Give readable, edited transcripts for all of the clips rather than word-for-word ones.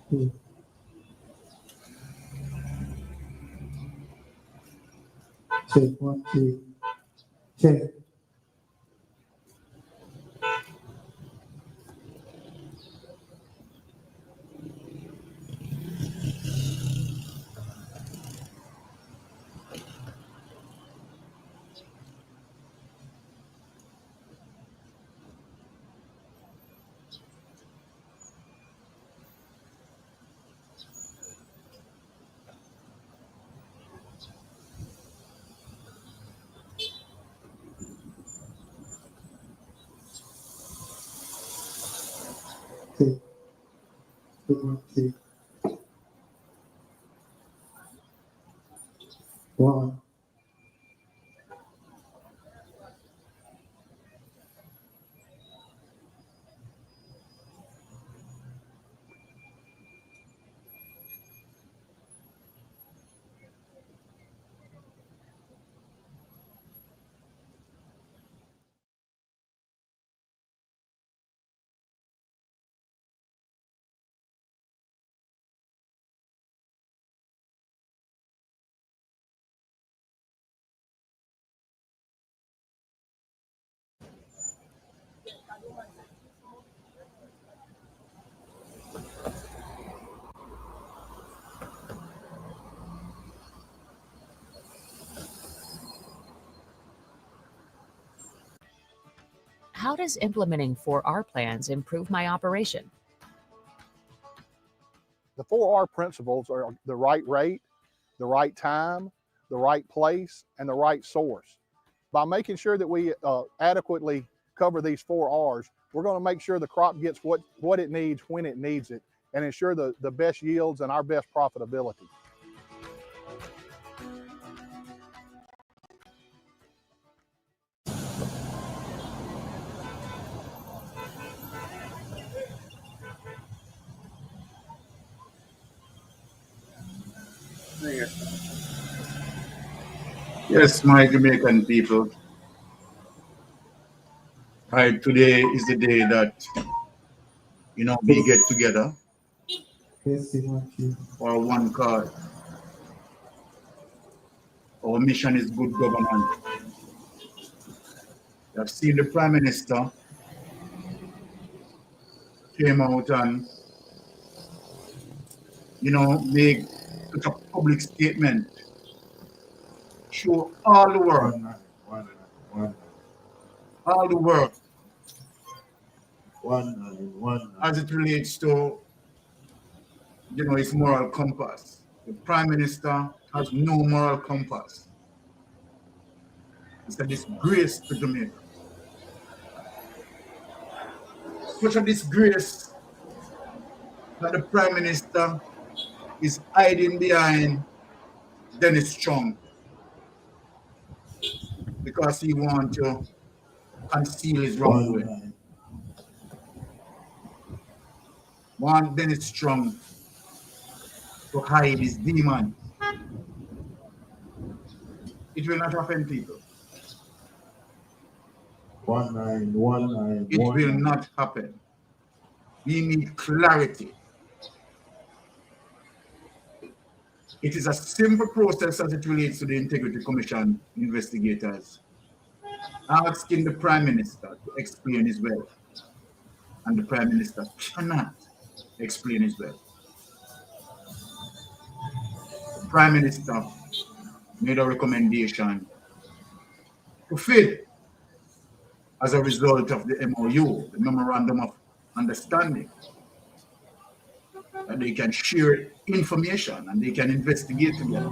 2, check 1, 2, check. Check 2, 3, 1. How does implementing 4R plans improve my operation? The 4R principles are the right rate, the right time, the right place, and the right source. By making sure that we adequately cover these 4Rs, we're going to make sure the crop gets what it needs when it needs it, and ensure the best yields and our best profitability. Yes, my Jamaican people. Right, today is the day that we get together for one cause. Our mission is good governance. You have seen the Prime Minister came out and make such a public statement, show all the world, all the world, as it relates to his moral compass. The Prime Minister has no moral compass. It's a disgrace to Jamaica. Such a disgrace that the Prime Minister is hiding behind Dennis Strong because he wants to conceal his wrongdoing. Want Dennis Strong to hide his demon. It will not happen, people. It will not happen. We need clarity. It is a simple process as it relates to the Integrity Commission investigators asking the Prime Minister to explain his wealth. And the Prime Minister cannot explain his wealth. The Prime Minister made a recommendation to fill as a result of the MOU, the Memorandum of Understanding, that they can share information and they can investigate together.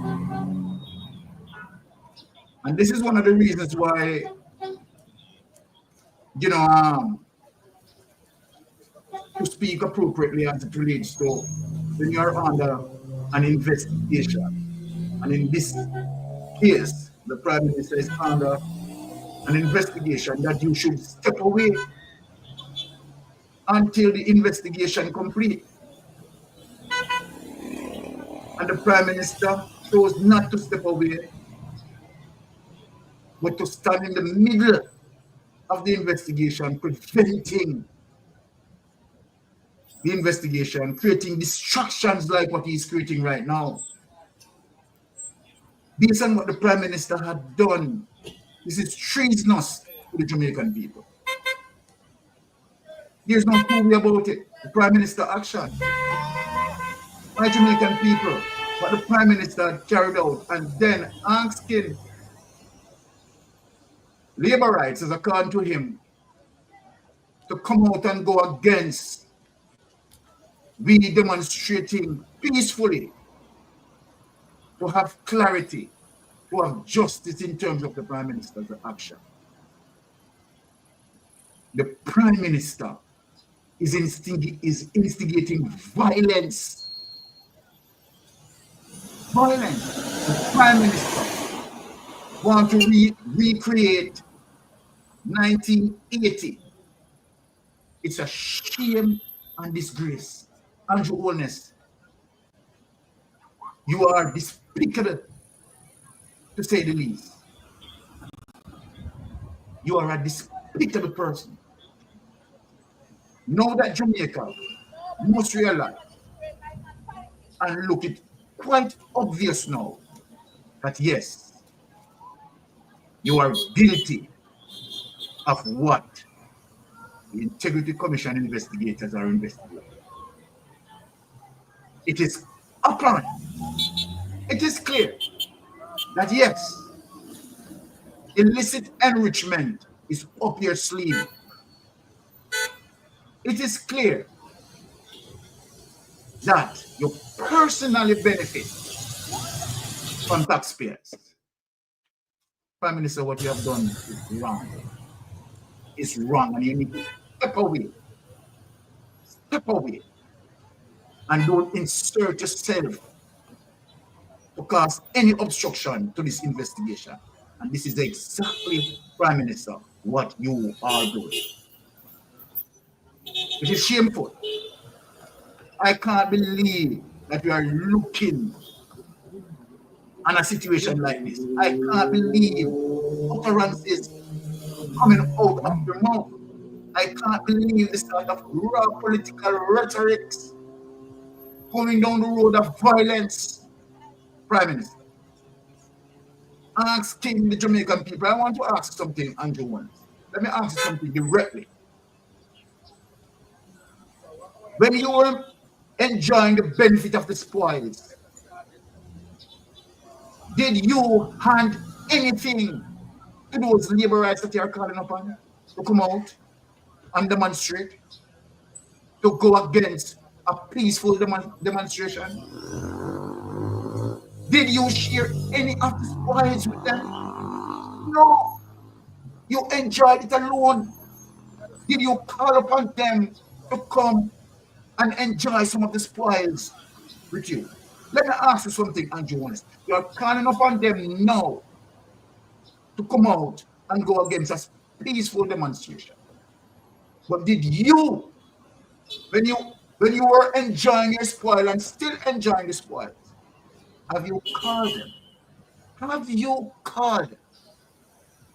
And this is one of the reasons why, to speak appropriately as it relates to when you're under an investigation. And in this case, the Prime Minister is under an investigation, that you should step away until the investigation complete. And the Prime Minister chose not to step away, but to stand in the middle of the investigation, preventing the investigation, creating distractions like what he's creating right now. Based on what the Prime Minister had done, this is treasonous to the Jamaican people. There's no two way about it. The Prime Minister action. My Jamaican people, what the Prime Minister carried out, and then asking labor rights, as according to him, to come out and go against we demonstrating peacefully, to have clarity, to have justice in terms of the Prime Minister's action. The Prime Minister is instigating violence. Violence. The Prime Minister wants to recreate 1980. It's a shame and disgrace. Andrew Holness, you are despicable, to say the least. You are a despicable person. Know that Jamaica must realize and look it quite obvious now that yes, you are guilty of what the Integrity Commission investigators are investigating. It is apparent, it is clear that yes, illicit enrichment is up your sleeve. It is clear that you personally benefit from taxpayers. Prime Minister, what you have done is wrong. It's wrong, and you need to step away. Step away. And don't insert yourself to cause any obstruction to this investigation. And this is exactly, Prime Minister, what you are doing. It is shameful. I can't believe that we are looking at a situation like this. I can't believe utterances coming out of your mouth. I can't believe this sort of raw political rhetoric coming down the road of violence. Prime Minister, asking the Jamaican people, I want to ask something, Andrew Holness. Let me ask you something directly. When you were enjoying the benefit of the spoils, did you hand anything to those labor rights that you are calling upon to come out and demonstrate, to go against a peaceful demonstration? Did you share any of the spoils with them? No. You enjoyed it alone. Did you call upon them to come and enjoy some of the spoils with you? Let me ask you something, Andrew Holness. You are calling upon them now to come out and go against a peaceful demonstration. But did you, when you were enjoying your spoil and still enjoying the spoils, have you called them? Have you called them?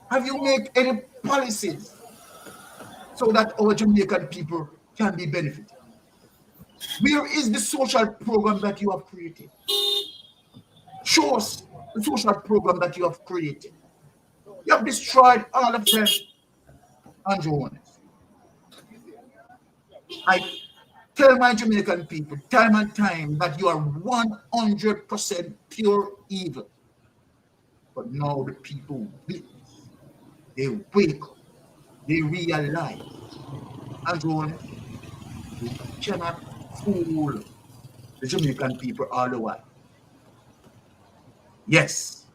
Have you made any policies so that our Jamaican people can be benefited? Where is the social program that you have created? Show us the social program that you have created. You have destroyed all of them, Andrew Holness. I tell my Jamaican people time and time that you are 100% pure evil. But now the people witness, they wake up, they realize, Andrew Holness, you cannot fool the Jamaican people all the while. Yes,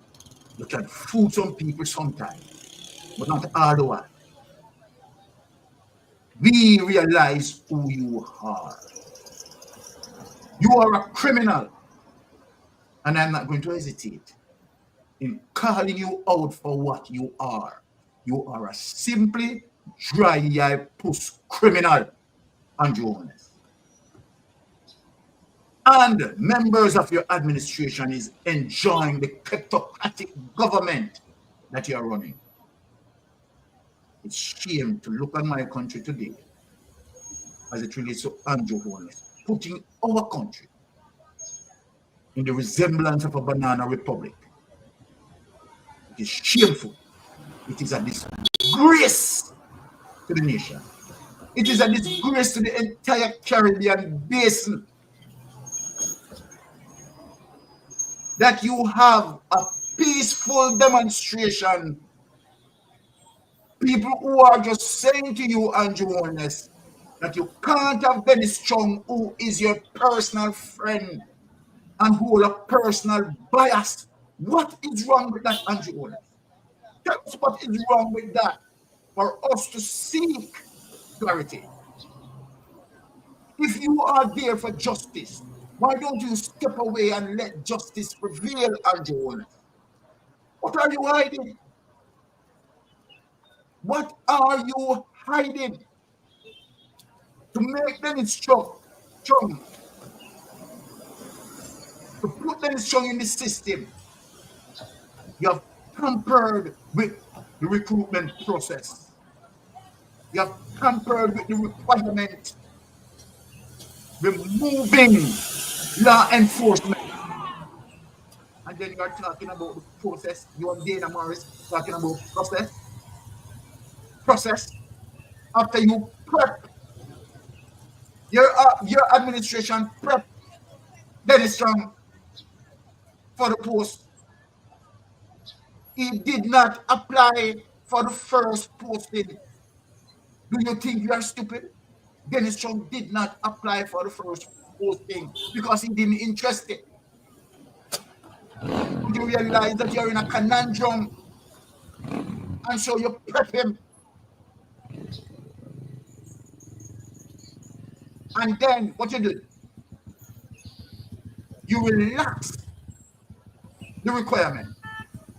you can fool some people sometimes, but not all the while. We realize who you are. You are a criminal, and I'm not going to hesitate in calling you out for what you are. You are a simply dry-eye puss criminal, Andrew Holness. And members of your administration is enjoying the kleptocratic government that you are running. It's shame to look at my country today as it relates to Andrew Holness, putting our country in the resemblance of a banana republic. It is shameful. It is a disgrace to the nation. It is a disgrace to the entire Caribbean basin that you have a peaceful demonstration. People who are just saying to you, Andrew Holness, that you can't have Benny Strong, who is your personal friend and who will have personal bias. What is wrong with that, Andrew Holness? Tell us what is wrong with that for us to seek clarity. If you are there for justice, why don't you step away and let justice prevail, Andrew Holness? What are you hiding? What are you hiding? To make them strong, to put them strong in the system, you have tampered with the recruitment process. You have tampered with the requirement, removing law enforcement. And then you are talking about the process. You and Dana Morris talking about process. Process. After you prep your administration prep Dennis Strong for the post. He did not apply for the first posting. Do you think you are stupid? Dennis Strong did not apply for the first posting because he didn't interested. You realize that you're in a conundrum, and so you prep him. And then what you do? You relax the requirement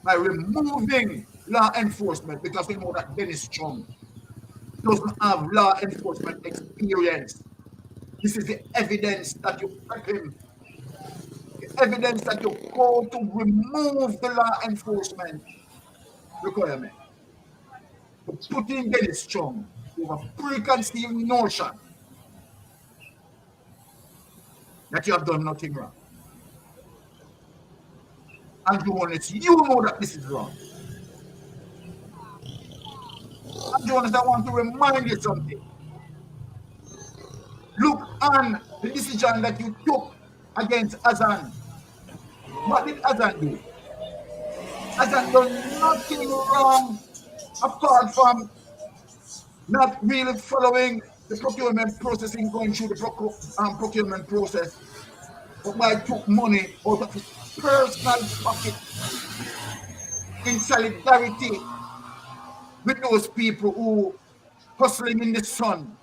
by removing law enforcement, because we know that Dennis Strong doesn't have law enforcement experience. This is the evidence that you prep him. The evidence that you call to remove the law enforcement requirement. To put in Dennis Strong with a preconceived notion that you have done nothing wrong. And you know that this is wrong. And Jonas, I want to remind you something. Look on the decision that you took against Azan. What did Azan do? Azan done nothing wrong apart from not really following the procurement processing, going through the procurement process. But I took money out of his personal pocket in solidarity with those people who hustling in the sun,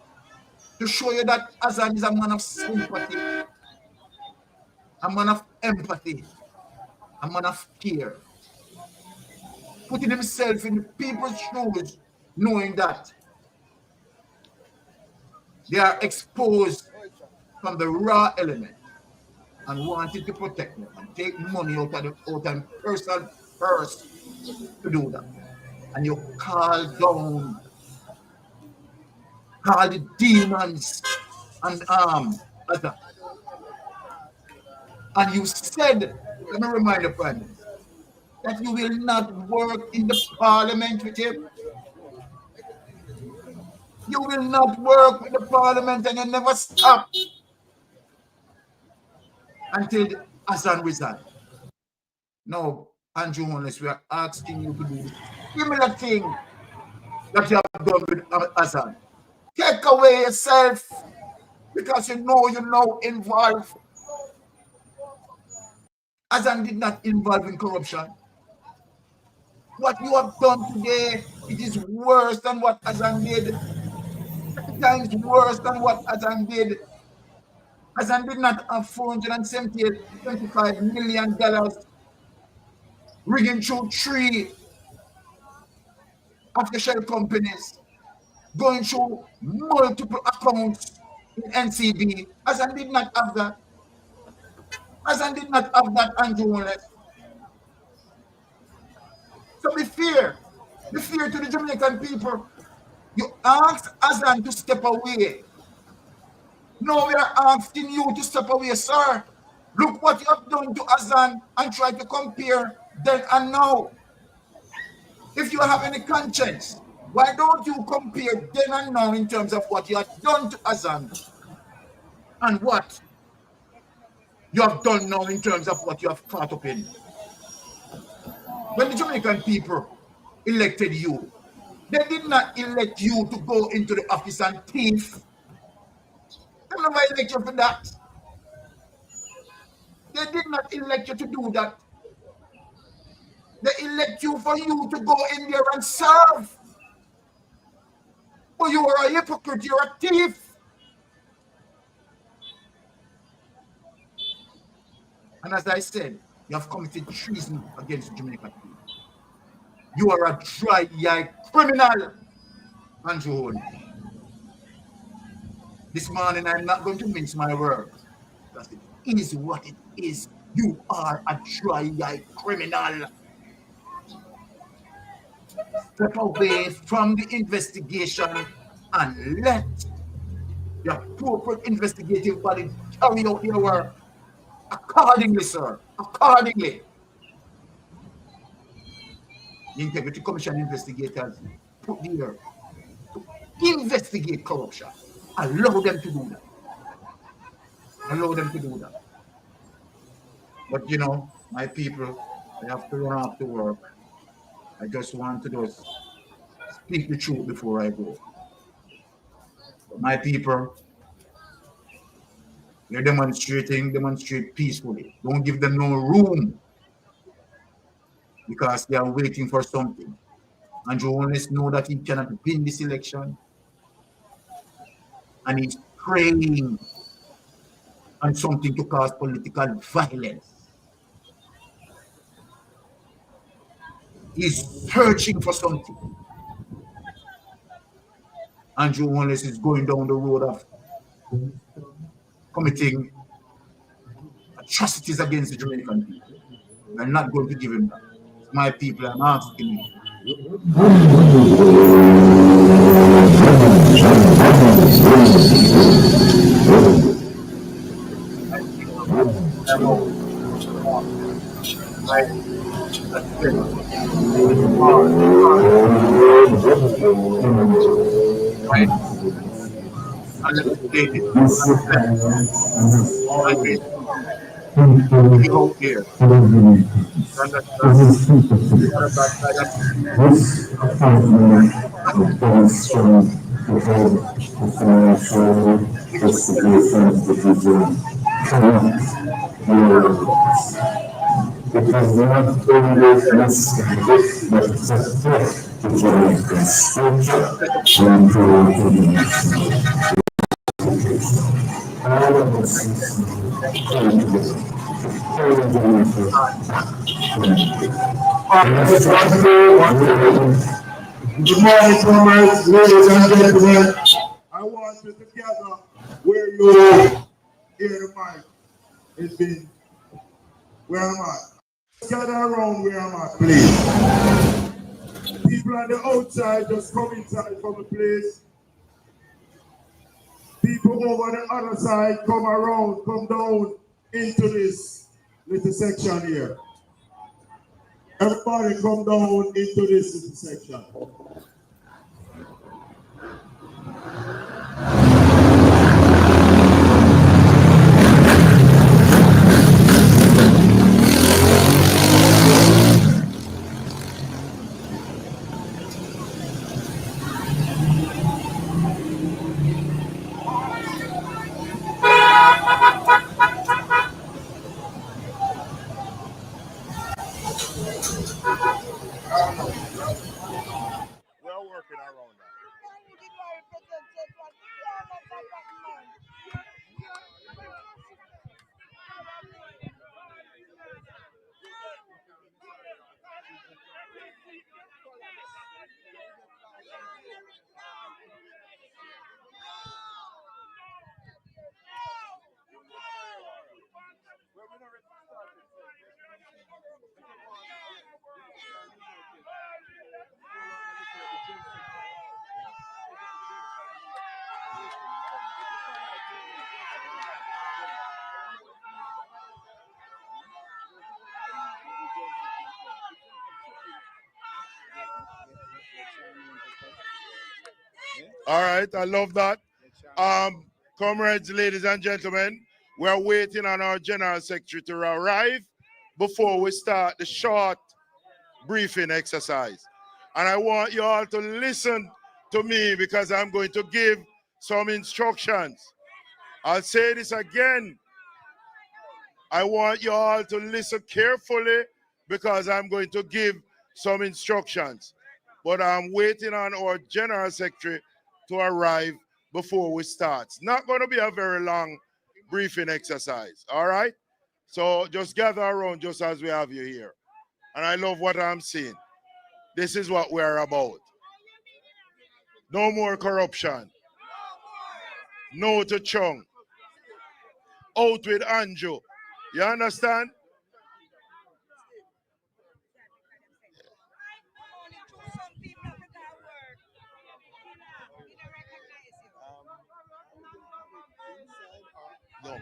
to show you that Azan is a man of sympathy, a man of empathy, a man of care, putting himself in people's shoes, knowing that they are exposed from the raw element and wanted to protect them and take money out of personal purse to do that. And you call the demons and Azan. And you said, let me remind the Prime Minister, that you will not work in the parliament with him. You will not work with the parliament, and you never stop until Azan resigns. Now, Andrew Holness, we are asking you to do the similar thing that you have done with Azan. Take away yourself, because you know involved. Azan did not involve in corruption. What you have done today, it is worse than what Azan did. 30 times worse than what Azan did. Azan did not have $425 million rigging through 3 after-shell companies, going through multiple accounts in NCB. Azan did not have that. Azan did not have that, Andrew Holness. So be fair. Be fair to the Jamaican people. You asked Azan to step away No, we are asking you to step away, sir. Look what you have done to Azan and try to compare then and now. If you have any conscience, why don't you compare then and now in terms of what you have done to Azan and what you have done now in terms of what you have caught up in? When the Jamaican people elected you, they did not elect you to go into the office and thief. They never elect you for that. They did not elect you to do that. They elect you for you to go in there and serve. But you are a hypocrite, you're a thief. And as I said, you have committed treason against the Jamaican people. You are a dry-eyed criminal, Andrew. This morning, I'm not going to mince my words. Because it is what it is. You are a dry-eyed criminal. Step away from the investigation and let the appropriate investigative body carry out their work accordingly, sir. Accordingly. The Integrity Commission investigators put there to investigate corruption. Allow them to do that. Allow them to do that. But you know, my people, I have to run off to work. I just want to just speak the truth before I go. But my people, you're demonstrate peacefully. Don't give them no room because they are waiting for something. And you always know that he cannot win this election. And he's praying on something to cause political violence. He's searching for something. Andrew Wallace is going down the road of committing atrocities against the Jamaican people. I'm not going to give him that. My people are asking me. Out here. It is not only necessary, but it's a threat to Jamaica's future and to the nation. All of us Good morning, comrades, ladies and gentlemen. I want you to gather where you hear the mic. It's been, where am I? Gather around where am I, please. People on the outside, just come inside from the place. People over the other side, come around, come down into this little section here. Everybody come down into this little section. All right, I love that. Comrades, ladies and gentlemen, we're waiting on our General Secretary to arrive before we start the short briefing exercise. And I want you all to listen to me because I'm going to give some instructions. I'll say this again. I want you all to listen carefully because I'm going to give some instructions. But I'm waiting on our General Secretary to arrive before we start. It's not going to be a very long briefing exercise, all right? So just gather around just as we have you here. And I love what I'm seeing. This is what we're about. No more corruption. No to Chung. Out with Andrew. You understand? No, man.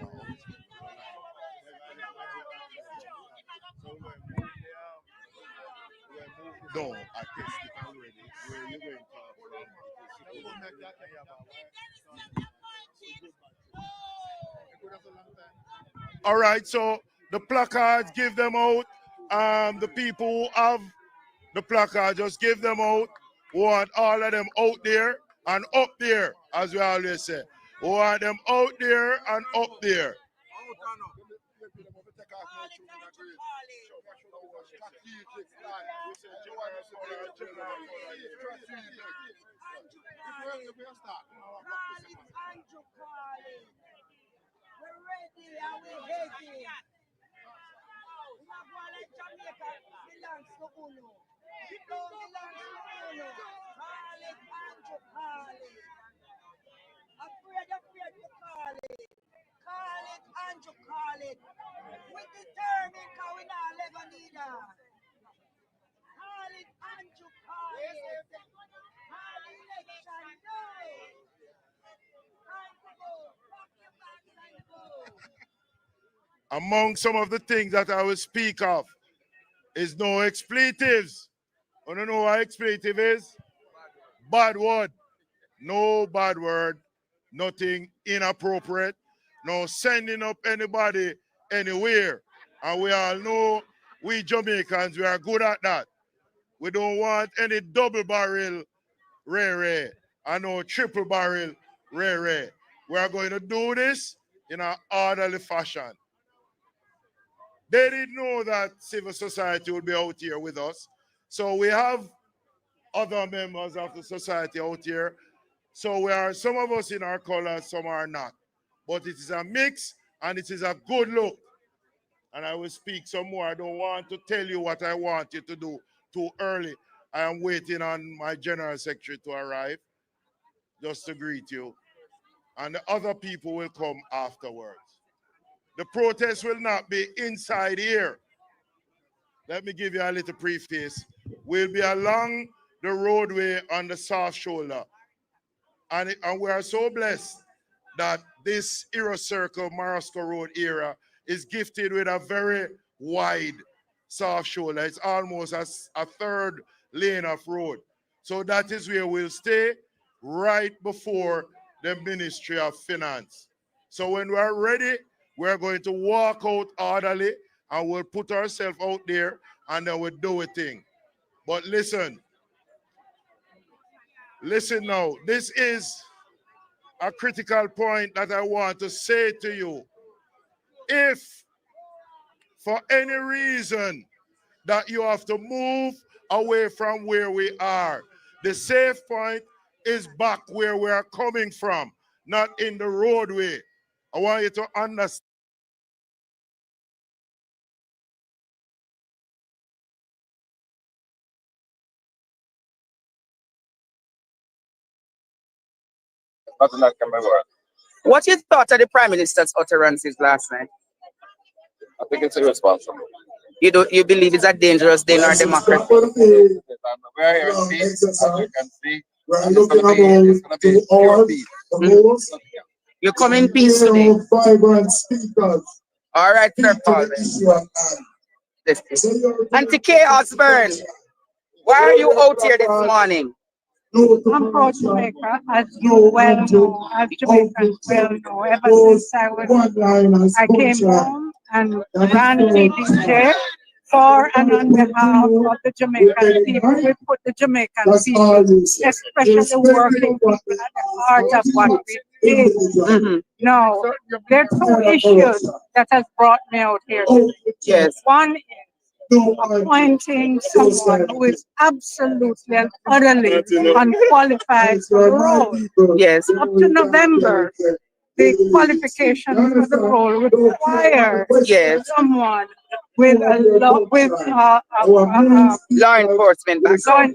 No, I guess it already. Where you going to? All right, so the placards, give them out. The people who have the placard, just give them out. We want all of them out there and up there, as we always say. We want them out there and up there. Among some of the things that I will speak of is no expletives. You don't know what expletive is? Bad word. No bad word. Nothing inappropriate. No sending up anybody anywhere. And we all know we Jamaicans, we are good at that. We don't want any double barrel ray and no triple barrel ray. We are going to do this in an orderly fashion. They didn't know that civil society would be out here with us. So we have other members of the society out here. So we are, some of us in our colors, some are not. But it is a mix and it is a good look. And I will speak some more. I don't want to tell you what I want you to do too early. I am waiting on my General Secretary to arrive just to greet you. And the other people will come afterwards. The protest will not be inside here. Let me give you a little preface. We'll be along the roadway on the South Shoulder. And we are so blessed that this Era Circle, Marasco Road area is gifted with a very wide South Shoulder. It's almost a third lane of road. So that is where we'll stay right before the Ministry of Finance. So when we're ready, we're going to walk out orderly and we'll put ourselves out there and then we'll do a thing. But listen now, this is a critical point that I want to say to you. If for any reason that you have to move away from where we are, the safe point is back where we are coming from, not in the roadway. I want you to understand. What you thought of the Prime Minister's utterances last night? I think it's irresponsible. You believe it's a dangerous day in our democracy? I'm very peace, as you can see. We're looking about to all You come in peace today. Vibrant speakers. All right, sir, Paul. Auntie K. Osborne, why are you out here this morning? I'm pro Jamaica, as you well know, as Jamaicans well know, ever since I came home and ran TDJ for and on behalf of the Jamaican people. We put the Jamaican people, especially working people, at the heart of what we did. Now, there are two issues that has brought me out here. Yes. One is appointing someone who is absolutely and utterly unqualified for the role. Yes. Up to November, the qualification for the role requires someone with a law enforcement background,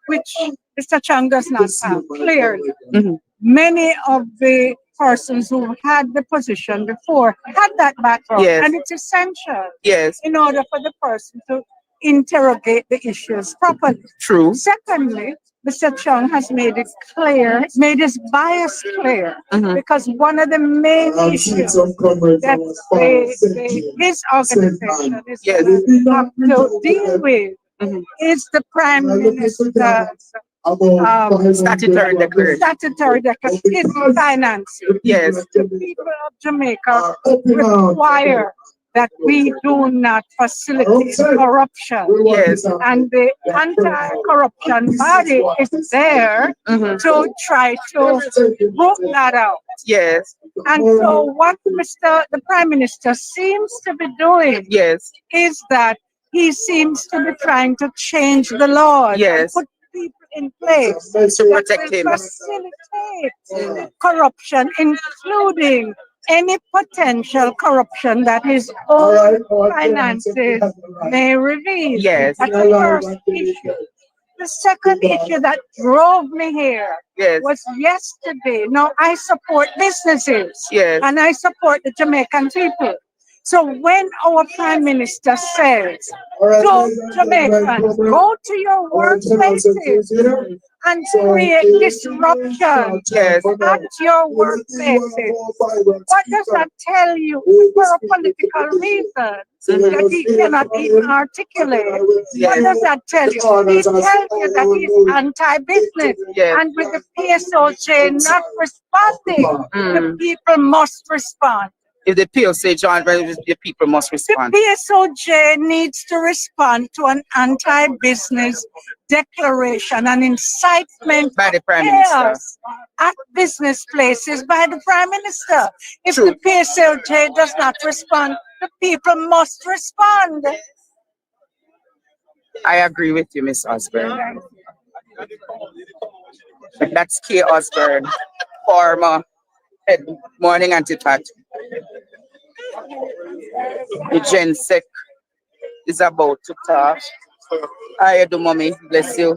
which Mr. Chang does not have clearly. Many of the persons who had the position before had that background, and it's essential in order for the person to interrogate the issues properly. True. Secondly, Mr. Chung has made it clear, made his bias clear, because one of the main issues that his organization is have to deal with is the Prime Minister's statutory declaration. His financing. Yes. The people of Jamaica require that we do not facilitate corruption. Yes. And the anti-corruption body is there to try to root that out. Yes. And so what the Prime Minister seems to be doing is that he seems to be trying to change the law. Yes. Put people in place to protect him. Facilitate corruption, including any potential corruption that his own finances may reveal. Yes. That's the first issue. The second issue that drove me here was yesterday. Now, I support businesses and I support the Jamaican people. So when our Prime Minister says to Jamaicans, go to your workplaces and create disruption at your workplaces, what does that tell you for a political reason that he cannot even articulate? What does that tell you? He tells you that he's anti-business, and with the PSOJ not responding, the people must respond. If the PSOJ join, the people must respond. The PSOJ needs to respond to an anti-business declaration, an incitement by the Prime Minister at business places by the Prime Minister. If the PSOJ does not respond, the people must respond. I agree with you, Miss Osborne. That's K. Osborne, former head morning antipat. The GenSec is about to talk. How you do, mommy? Bless you.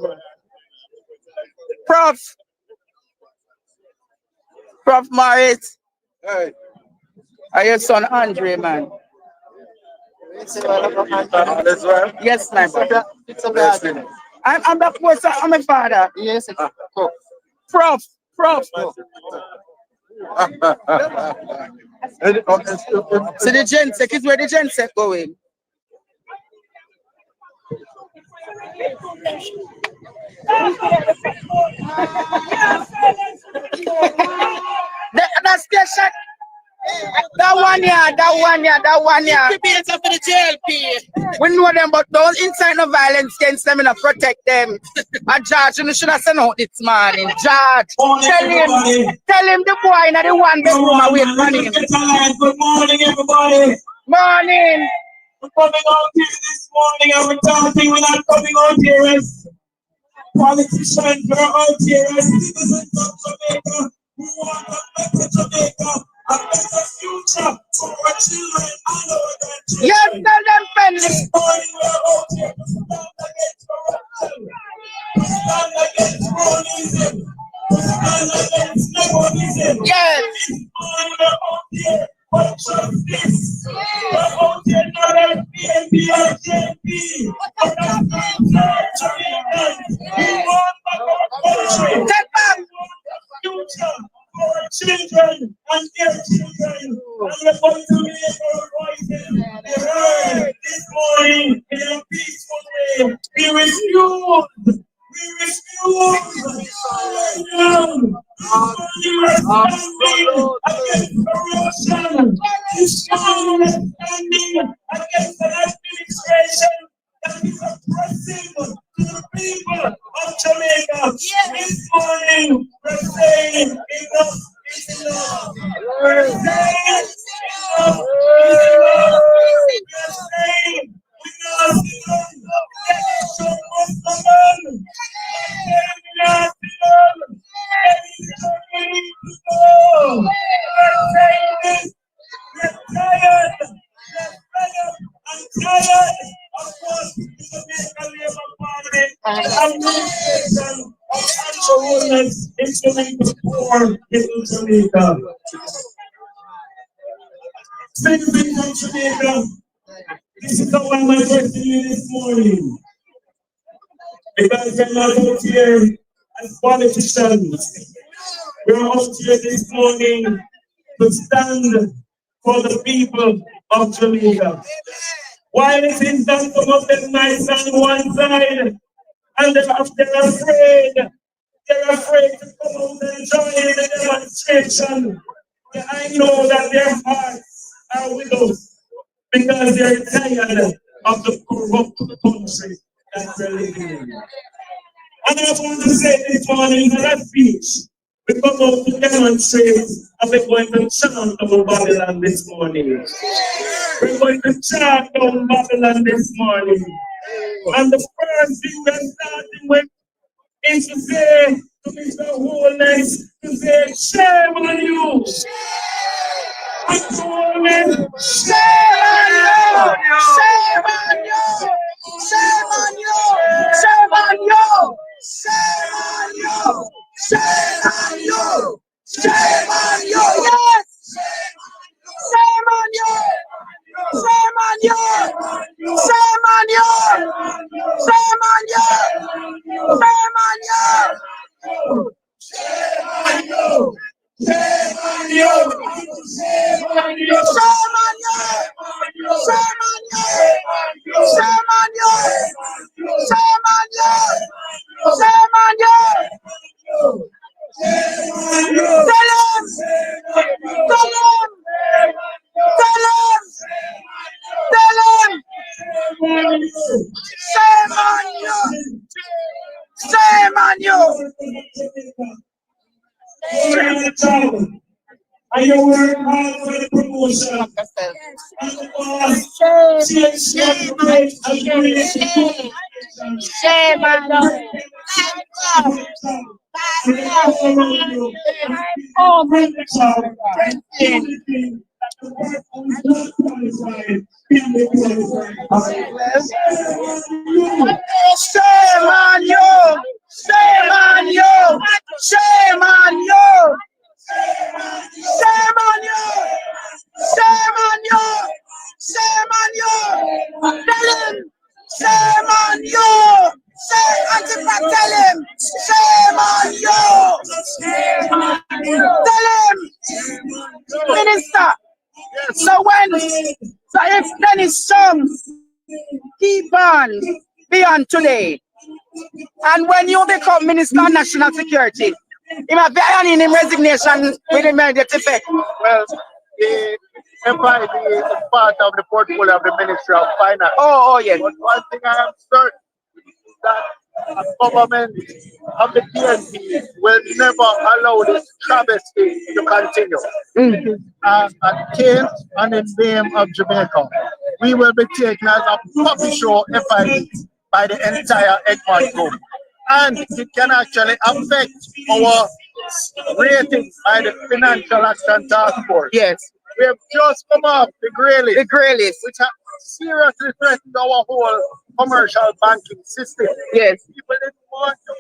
Prof Morris. Hey. Are your son Andre, man? Yes, my brother. I'm the person, I'm my father. Yes. Prof. So the GenSec is where the GenSec going. That station. That one here. Prepare for the JLP. We know them, but those inside no violence against them and protect them. And George, you should have sent out this morning. George, tell him the boy in the one bedroom away from him. Good morning, everybody. Morning. We're coming out here this morning and we're talking. We're not coming out here as politicians. We're out here as citizens of Jamaica who want a better Jamaica. A better future for our children and our grandchildren. Yes, tell them, Penny. This morning we're out here to stand against corruption, to stand against cronyism, to stand against nepotism. Yes. This morning we're out here for justice. We're out here not as PNP or JP, but as Jamaicans. We want back our country. Take back. We future for our children and their children. And we're going to make our voices heard this morning in a peaceful way. We refuse. We refuse. Against corruption. This morning we're standing against an administration that is oppressive to the people of Jamaica. This morning we're saying enough is enough. We're saying enough is enough. We're saying enough is enough. Election must come on. Enough is enough. Election needs to go. We're saying this. We're tired. We're tired. I'm tired of what the Jamaica Labour Party administration of anti-women's in Jamaica poor in Jamaica. Citizens of Jamaica, this is how I'm addressing you this morning. Because we're not out here as politicians. We're out here this morning to stand for the people of Jamaica. While it is that some of them nice on one side, and they're afraid to come out and join in the demonstration. I know that their hearts are with us because they're tired of the corrupt country that we're living in. And I want to say this morning in that speech, we come out to demonstrate and we're going to chant over Babylon this morning. We're going to chant down Babylon this morning. And the first thing we're starting with is to say to Mr. Wholeness, to say, shame on you. Mr. Wholeness, shame on you. Shame on you. Shame on you. Shame on you. Shame on you. Shame on you. Shame on you. Yes. Shame on you. Shame on you. Shame on you. Shame on you. Shame on you. Shame on you. Shame on you. Shame on you. Shame on you. Shame on you. Shame on you. Shame on you. Shame on you. Shame on you. Tell him. Tell him. Tell him. Tell him. Shame on you. Shame on you. And you work hard for the promotion. Shame on you. Oh, my God. Shame on you! Shame on you! Shame on you! Shame on you! Shame on you! Shame on you! Tell him! Shame on you! Say, Antifa, tell him! Shame on you! Shame on you! Tell him! Minister! So if Dennis songs keep on beyond today, and when you become Minister of National Security, he might be ironing him resignation with immediate effect. Well, the FID is part of the portfolio of the Ministry of Finance. Oh, yes. But one thing I am certain is that a government of the PNP will never allow this travesty to continue. As a case and in the name of Jamaica, we will be taken as a puppy show FID by the entire Egmont group. And it can actually affect our ratings by the Financial Action Task Force. Yes. We have just come off the grey list. The grey list. Which have seriously threatened our whole commercial banking system. Yes. People didn't want to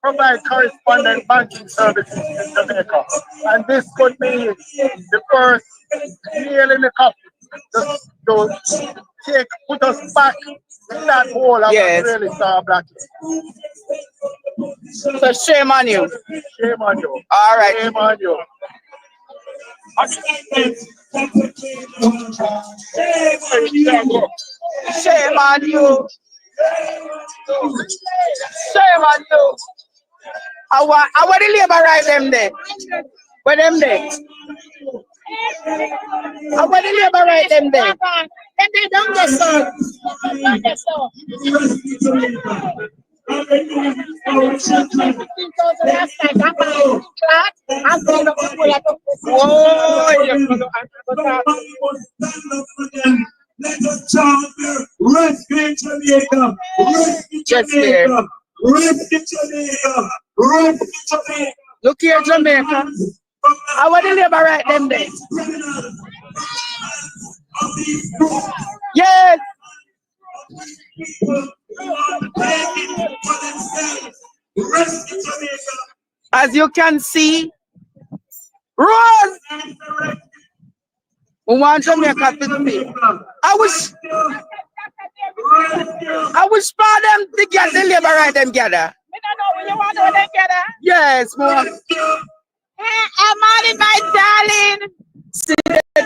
provide correspondent banking services in Jamaica. And this could be the first nail in the coffin to put us back in that hole of really star blacklist. So shame on you. Shame on you. All right. Shame on you. Shame on you. Shame on you. I want the labor right them there. Where them there? I want the labor right them there. And they don't get so. Don't get so. Let us chant rescue Jamaica, rescue Jamaica, rescue Jamaica, rescue Jamaica. Look here, Jamaica. I want to liberate them there. Yes. As you can see, Rose. We want Jamaica to be. I wish for them to get the labor right them together. You want to them together? Yes, mom. I'm on my darling. See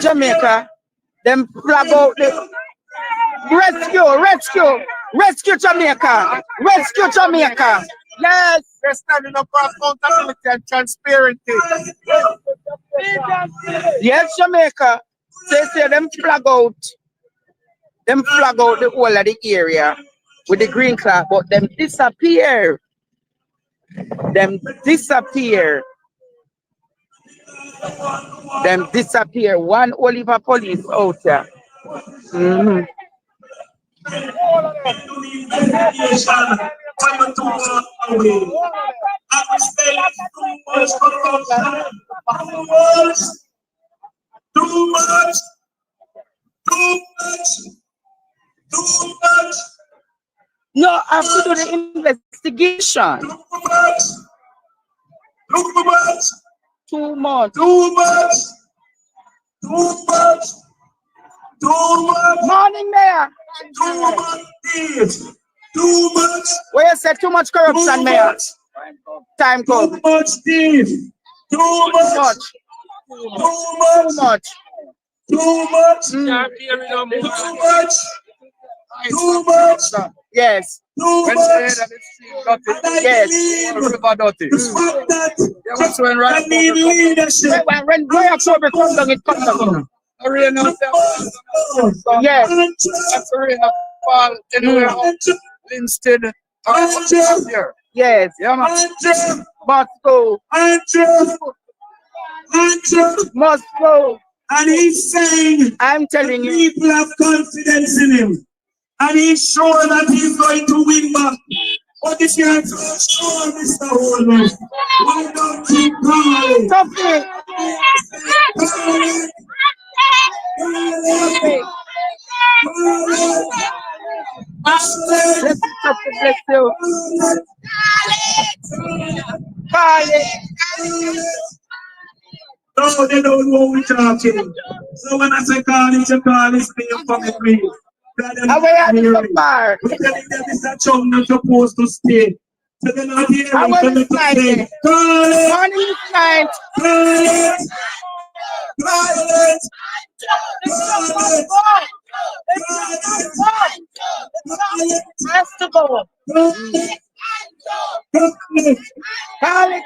Jamaica. Them flag out the rescue Jamaica. Rescue Jamaica. Yes. They're standing up for accountability and transparency. Yes, Jamaica. Say them flag out the whole of the area with the green cloth, but them disappear. Them disappear. One Oliver police out there. Too much. No, I have to do the investigation. Too much. Morning, Mayor. Too much. Where you said too much corruption, Mayor? Time comes. Too much thief. Too much. Yes. When October comes down, it comes down. Yes. That's a rain of fall anywhere instead. Yes. Must go. Must go. And he's saying, I'm telling you, people have confidence in him. And he's sure that he's going to win back. But if you're so sure, Mr. Holman, why don't keep calling? Stop it. Bless you. No, they don't know we're talking. So when I say call it, you call it, stay for me, please. Away at the bar. We're telling them Mr. Chung not supposed to stay. So they're not hearing them to say, call it, morning night. call it, call it, Festival. Call it.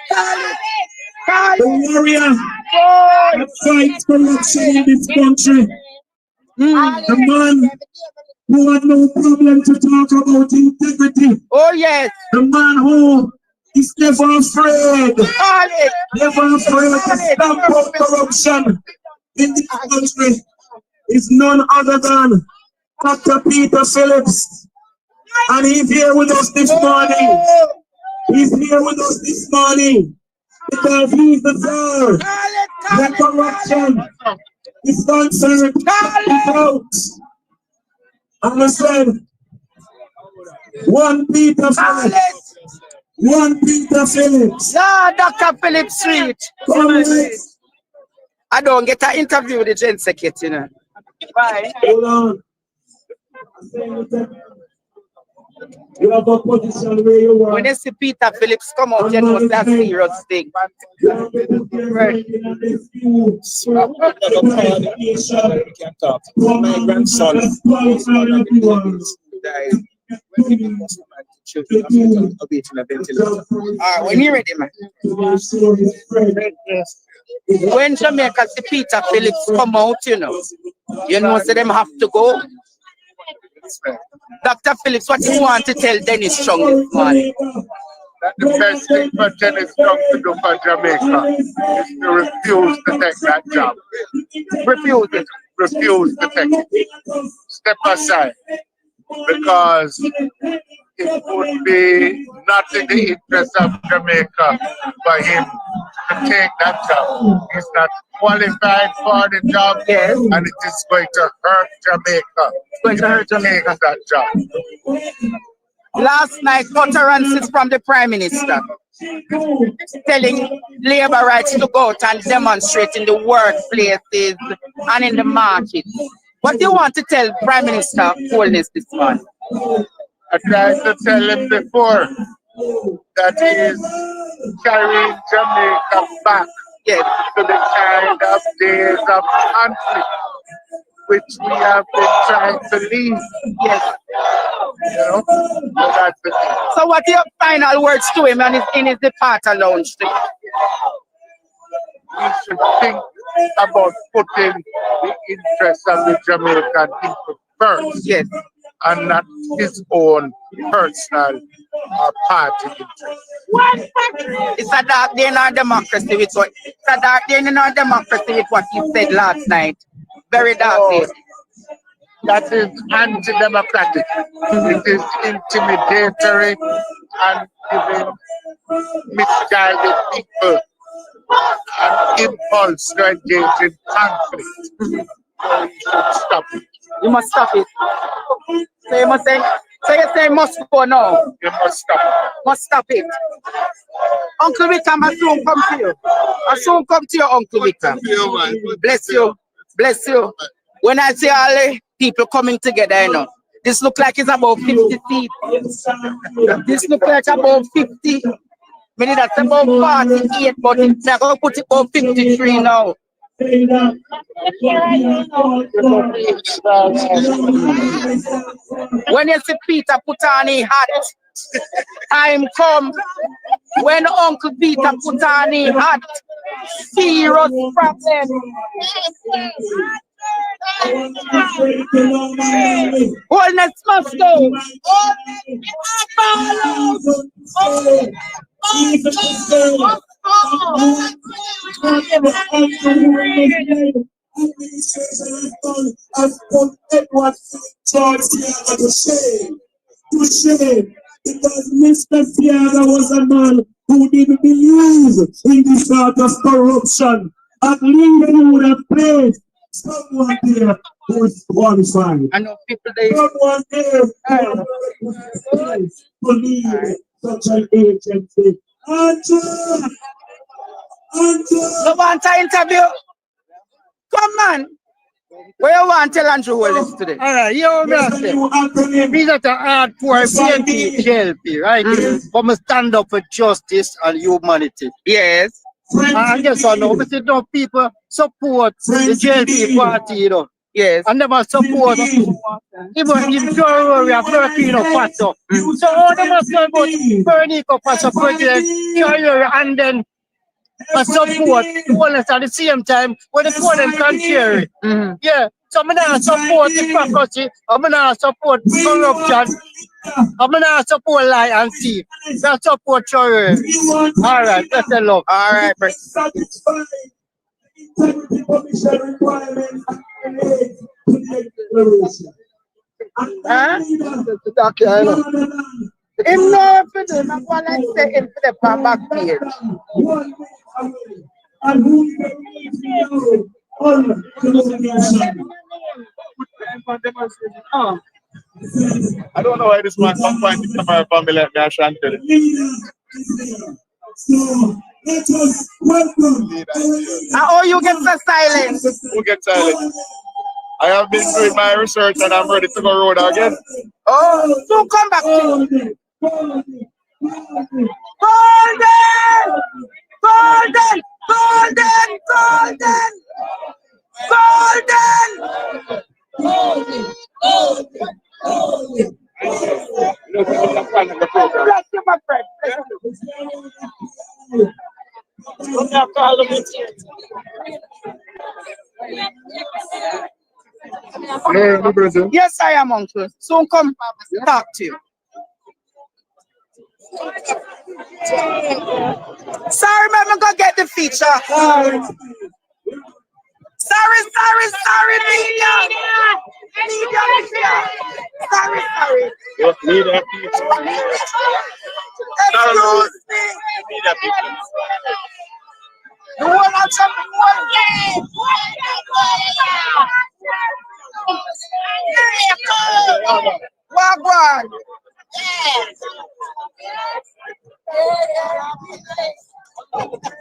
The warrior that fights corruption in this country. The man who had no problem to talk about integrity. Oh, yes. The man who is never afraid. Call it. Never afraid to stamp out corruption in this country is none other than Dr. Peter Phillips. And he's here with us this morning. He's here with us this morning because he's the third. The corruption is concerned without. And I said, one Peter Phillips. One Peter Phillips. Yeah, Dr. Phillips Street. I don't get an interview with the Gen Secretary, you know. Bye. Hold on. You have a position where you When want. you see Peter Phillips come out, you know that's a serious thing. Right. My grandson is one of the babies who died when he was children awaiting a ventilator. When you ready, man. When Jamaica see Peter Phillips come out, you know so them have to go. Dr. Phillips, what do you want to tell Dennis Strong this morning? That the best thing for Dennis Strong to do for Jamaica is to refuse to take that job. Refuse it. Refuse to take it. Step aside. Because it would be not in the interest of Jamaica for him to take that job. He's not qualified for the job, and it is going to hurt Jamaica. It's going to hurt Jamaica. That job. Last night, utterances from the Prime Minister telling labor rights to go out and demonstrate in the workplaces and in the market. What do you want to tell Prime Minister Holness this morning? I tried to tell him before that he is carrying Jamaica back to the kind of days of conflict which we have been trying to leave. Yes. You know? So that's the thing. So what are your final words to him in his departure lounge today? We should think about putting the interests of the Jamaican people first. Yes. And not his own personal or party interest. It's a dark day in our democracy with what he said last night. Very dark day. That is anti-democratic. It is intimidatory and giving misguided people an impulse to engage in conflict. So you should stop it. You must stop it. So you must say, must go now. You must stop it. Must stop it. Uncle Victor must soon come to you. I soon come to you, Uncle Victor. Bless you. Bless you. When I see all the people coming together, you know, this look like it's about 50 seats. This look like about 50. Maybe that's about 48, but it's not going to put it about 53 now. When you see Peter put on a hat, time come. When Uncle Peter put on a hat, serious problem. Holness must go. To shame, because Mr. Seaga was a man who didn't believe in this sort of corruption. At least he would have placed someone there who is qualified. I know people they someone there to lead such an agency. Andrew! You want to interview? Come on. Where you want to tell Andrew Wallace today? All right, you know what I'm saying? He's at a hardcore PNP JLP, right? But I stand up for justice and humanity. Yes. And I guess I know, but you know, people support the JLP party, you know. Yes. And they must support even in Joro, we have 13 of Paso. So all they must know about Bernico Paso President, and then support Wallace at the same time when they call them contrary. Yeah. So I'm not support hypocrisy, I'm not support corruption, I'm not support lie and thief. I support terror. All right, that's the love. All right, bro. Him no for them, I want to say him for the back page. I don't know why this man can't find the camera for me like me, I shan't tell Oh, you get so silent. Who gets silent? I have been doing my research and I'm ready to go road again. Oh, so come back to you. Golden! Golden! Golden! Golden! Golden! Bless you, my friend. Yes, I am, uncle. Soon come talk to you. Sorry, man, I'm gonna get the feature. Sorry, media. Sorry. Just need that feature. Excuse me. You want to jump Wagwan.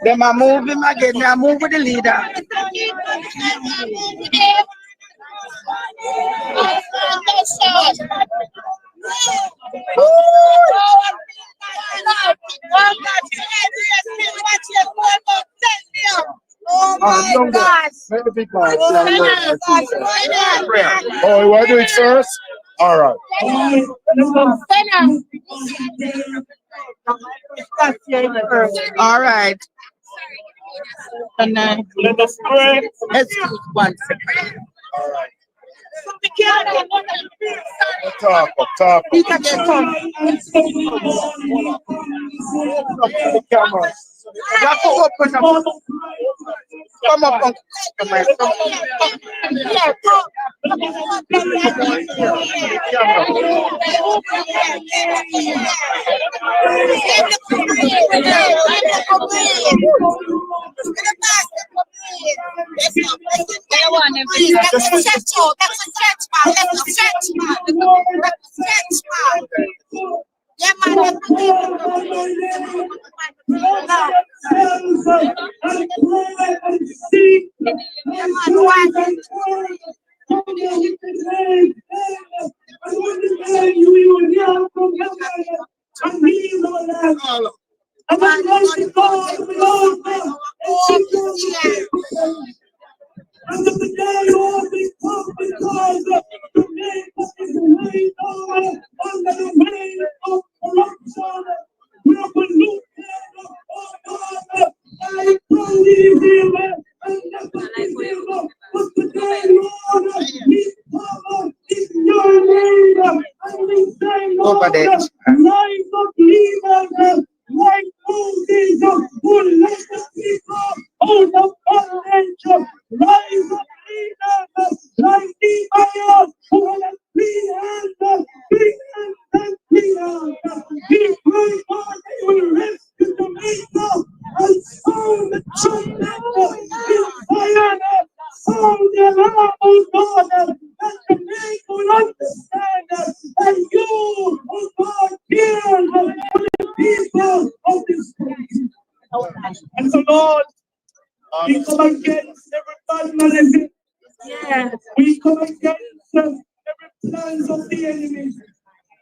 Them are moving again. They are moving with the leader. Oh my God! Oh, you want to do it first? All right. All right. And then let us pray. Excuse 1 second. All right. Talk. You can get come. The camera. You have to open up. Come up on camera. Over there. And so, Lord, we come against every bad. Yes. We come against every plans of the enemy.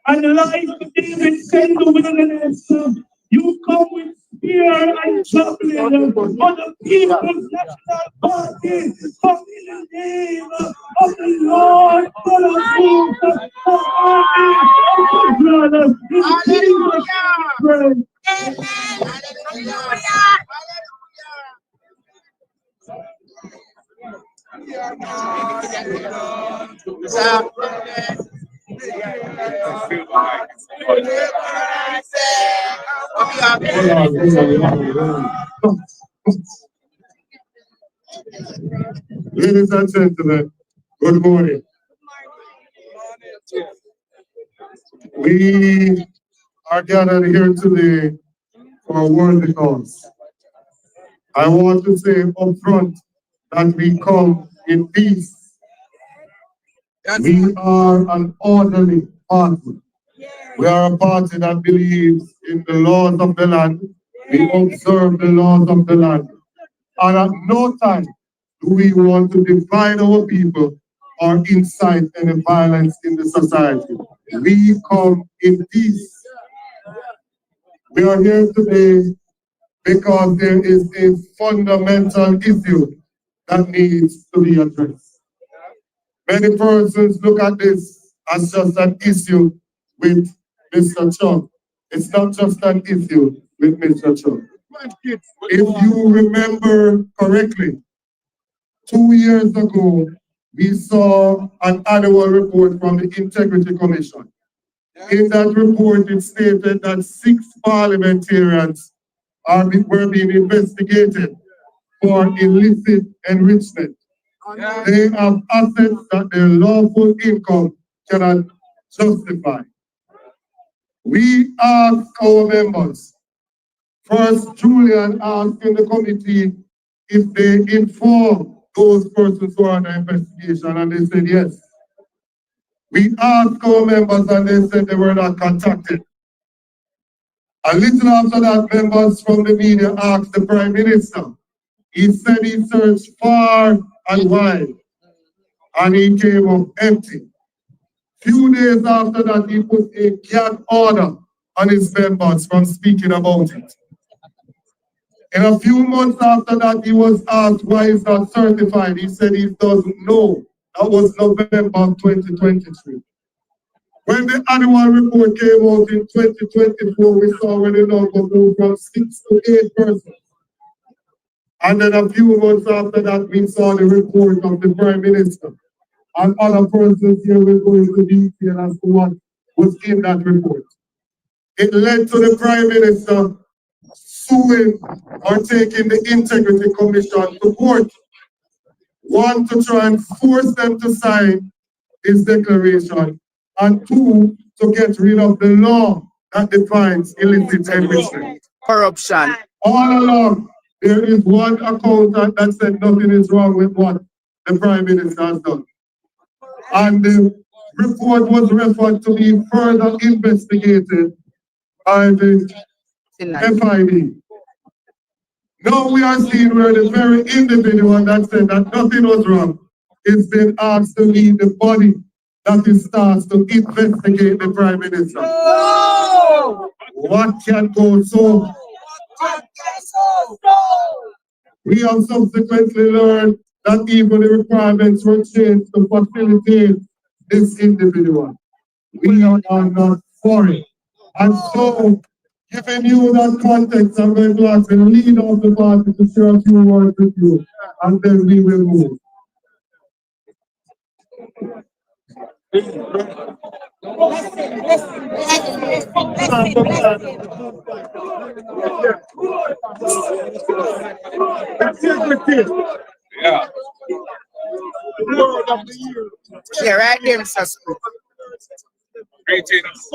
And like David said in the wilderness, you come with spear and javelin for the people's national party. Come in the name of the Lord, God of hosts, the army of the brother. Hallelujah. Ladies and gentlemen, good morning. We are gathered here today for a worthy cause. I want to say up front that we come in peace. We are an orderly party. We are a party that believes in the laws of the land. We observe the laws of the land. And at no time do we want to divide our people or incite any violence in the society. We come in peace. We are here today because there is a fundamental issue that needs to be addressed. Many persons look at this as just an issue with Mr. Chuck. It's not just an issue with Mr. Chuck. If you remember correctly, 2 years ago, we saw an annual report from the Integrity Commission. In that report, it stated that 6 parliamentarians were being investigated for illicit enrichment. They have assets that their lawful income cannot justify. We asked our members, first Julian asked in the committee if they informed those persons who are under investigation, and they said yes. We asked our members and they said they were not contacted. A little after that, members from the media asked the Prime Minister. He said he searched far and wide, and he came up empty. Few days after that, he put a gag order on his members from speaking about it. In a few months after that, he was asked why he's not certified. He said he doesn't know. That was November of 2023. When the annual report came out in 2024, we saw when the number moved from 6 to 8 persons. And then a few months after that, we saw the report of the Prime Minister. And other persons here will go into detail as to what was in that report. It led to the Prime Minister suing or taking the Integrity Commission to court. 1, to try and force them to sign his declaration, and 2, to get rid of the law that defines illicit enrichment. Corruption. All along, there is one accountant that said nothing is wrong with what the Prime Minister has done. And the report was referred to be further investigated by the FIB. Now we are seeing where the very individual that said that nothing was wrong is being asked to lead the body that is tasked to investigate the Prime Minister. No! What can go so? We have subsequently learned that even the requirements were changed to facilitate this individual. We are not for it. And so, giving you that context, I'm going to ask the leader of the party to share a few words with you, and then we will move. Yeah. Yeah, right there, Mr. Greetings.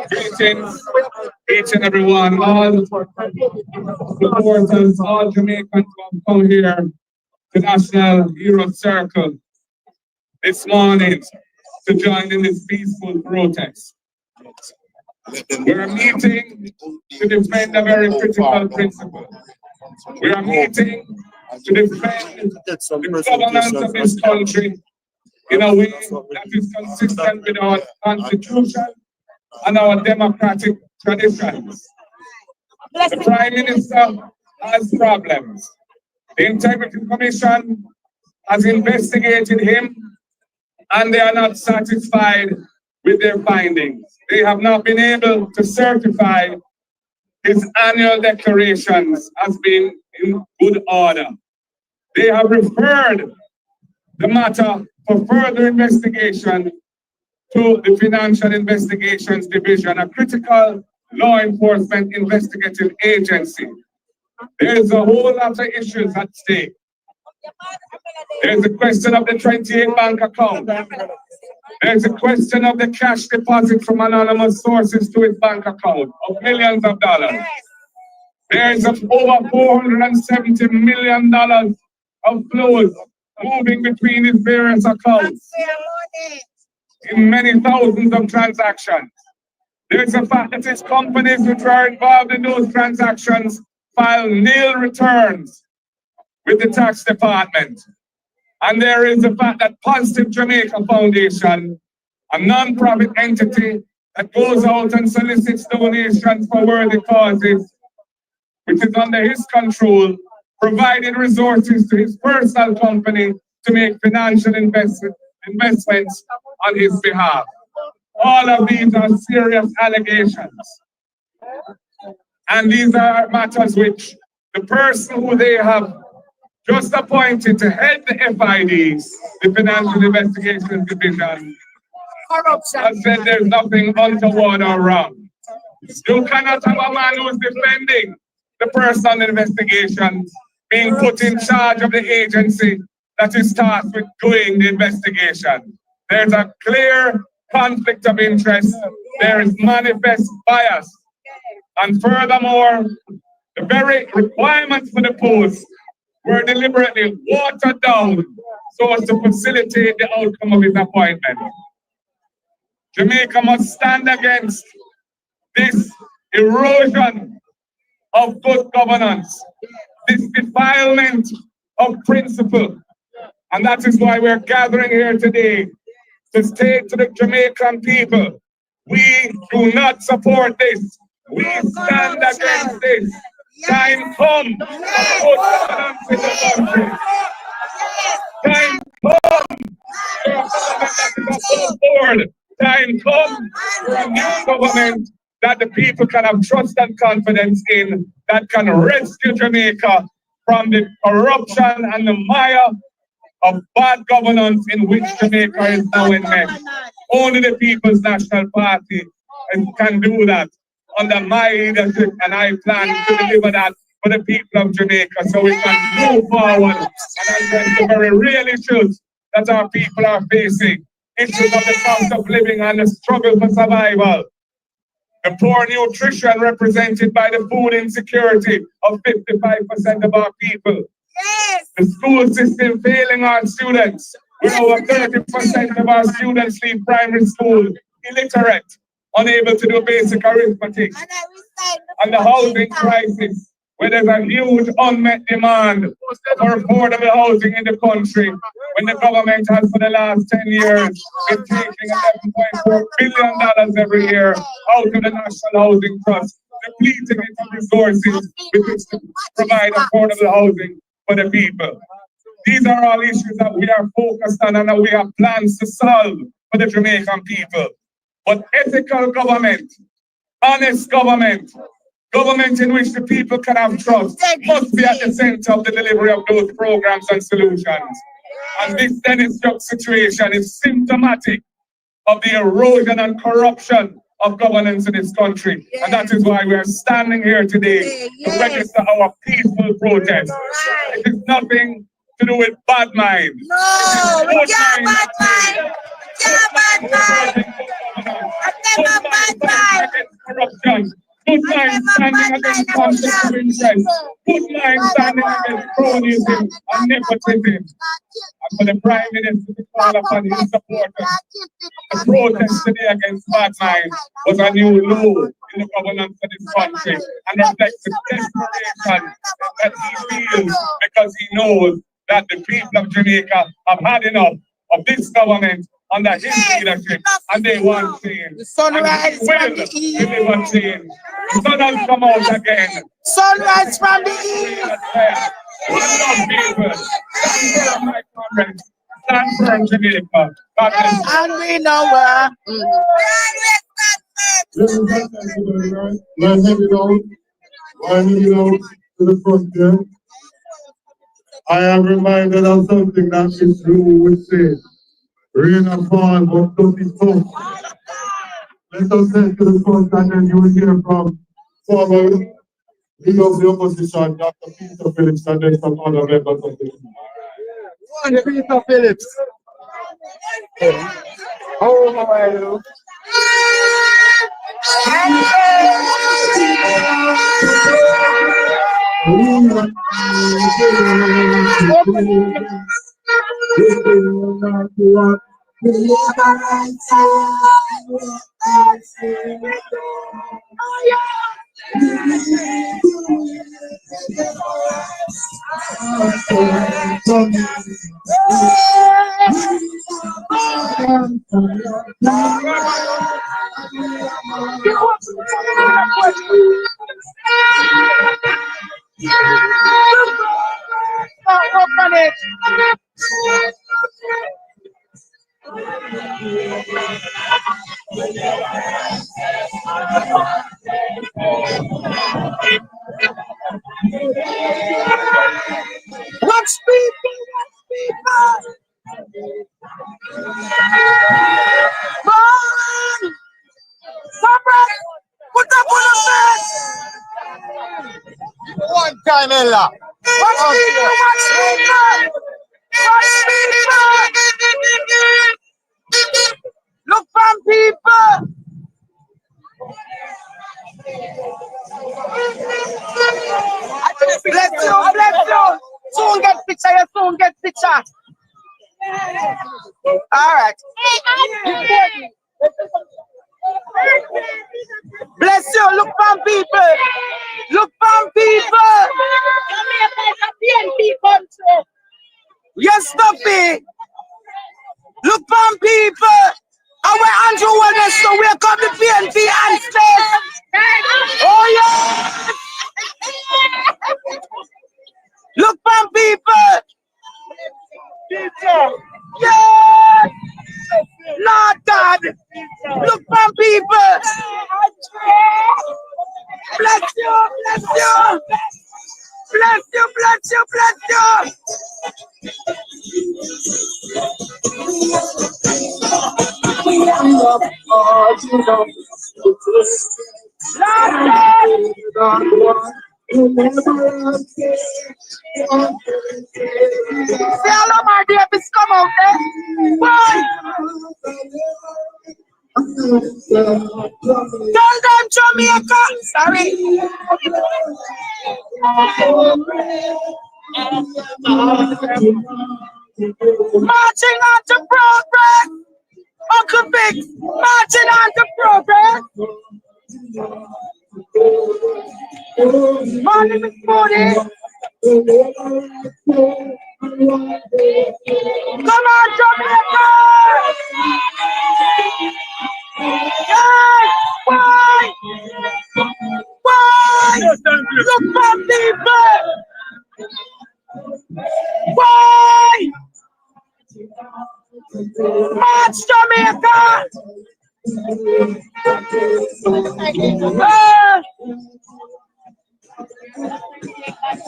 Greetings, each and every one, all supporters, all Jamaicans who have come here to National Hero Circle this morning to join in this peaceful protest. We're meeting to defend a very critical principle. We are meeting to defend the governance of this country in a way that is consistent with our constitution and our democratic traditions. The Prime Minister has problems. The Integrity Commission has investigated him and they are not satisfied with their findings. They have not been able to certify his annual declarations as being in good order. They have referred the matter for further investigation to the Financial Investigations Division, a critical law enforcement investigative agency. There is a whole lot of issues at stake. There is a question of the 28 bank account. There is a question of the cash deposit from anonymous sources to his bank account of millions of dollars. There is over $470 million of flows moving between his various accounts in many thousands of transactions. There's a fact that its companies which are involved in those transactions file nil returns with the tax department. And there is the fact that Positive Jamaica Foundation, a non-profit entity that goes out and solicits donations for worthy causes, which is under his control, provided resources to his personal company to make financial investments on his behalf. All of these are serious allegations. And these are matters which the person who they have just appointed to head the FIDs, the Financial Investigations Division, has said there's nothing untoward or wrong. You cannot have a man who's defending the person on the investigation being put in charge of the agency that is tasked with doing the investigation. There's a clear conflict of interest. There is manifest bias. And furthermore, the very requirements for the post were deliberately watered down so as to facilitate the outcome of his appointment. Jamaica must stand against this erosion of good governance, this defilement of principle. And that is why we're gathering here today to state to the Jamaican people, we do not support this. We stand against this. Time come for good governance in the country. Time come for a government that is above board. Time come for a new government that the people can have trust and confidence in, that can rescue Jamaica from the corruption and the mire of bad governance in which Jamaica is now immersed. Only the People's National Party can do that under my leadership, and I plan to deliver that for the people of Jamaica so we can move forward and address the very real issues that our people are facing. Issues of the cost of living and the struggle for survival. The poor nutrition represented by the food insecurity of 55% of our people. Yes. The school system failing our students, with over 30% of our students leave primary school illiterate, unable to do basic arithmetic. And the housing crisis, where there's a huge unmet demand for affordable housing in the country, when the government has for the last 10 years been taking $11.4 billion every year out of the National Housing Trust, depleting it of resources with which to provide affordable housing for the people. These are all issues that we are focused on and that we have plans to solve for the Jamaican people. But ethical government, honest government, government in which the people can have trust, must be at the center of the delivery of those programs and solutions. And this Dennis Duck situation is symptomatic of the erosion and corruption of governance in this country. And that is why we are standing here today to register our peaceful protest. It is nothing to do with bad mind. No, we can't bad mind. We can't bad mind. Corruption. Good mind standing against conflict of interest. Good mind standing against cronyism and nepotism. And for the Prime Minister to call upon his supporters, the protest today against bad mind was a new low in the governance of this country and reflects the desperation that he feels because he knows that the people of Jamaica have had enough of this government under his leadership, and they want change. The sunrise from the east. Deliver change. The sun has come out again. Sunrise from the east. One people. Stand firm, my comrades. Stand firm, Jamaica. And we know where. Let's head it out to the front there. I am reminded of something that is true would say. Rain and fall, but don't be tough. Let us head to the front and then you will hear from former leader of the opposition, Dr. Peter Phillips, and then some other members of the team. One Peter Phillips. Oh, how are you? Watch people! Man! Somebody! Put up on the bed! One time, Ella. Watch people! Watch people! Look from people! Bless you! Soon get picture, you soon get picture. Alright. Bless you, look from people. Look from people. Yes, Stuffy. Look from people. Our Andrew Wellness, so we come to PNP and space. Oh yeah. Look from people. Yes. Lord God. Look from people. Bless you. See all of my Davis come out there. Boy! Tell them Jamaica! Sorry! Marching on to progress! Uncle Big! Marching on to progress! Morning, Miss Moody! Come on, Jamaica! Yes! Why? Look for people! Why? March, Jamaica!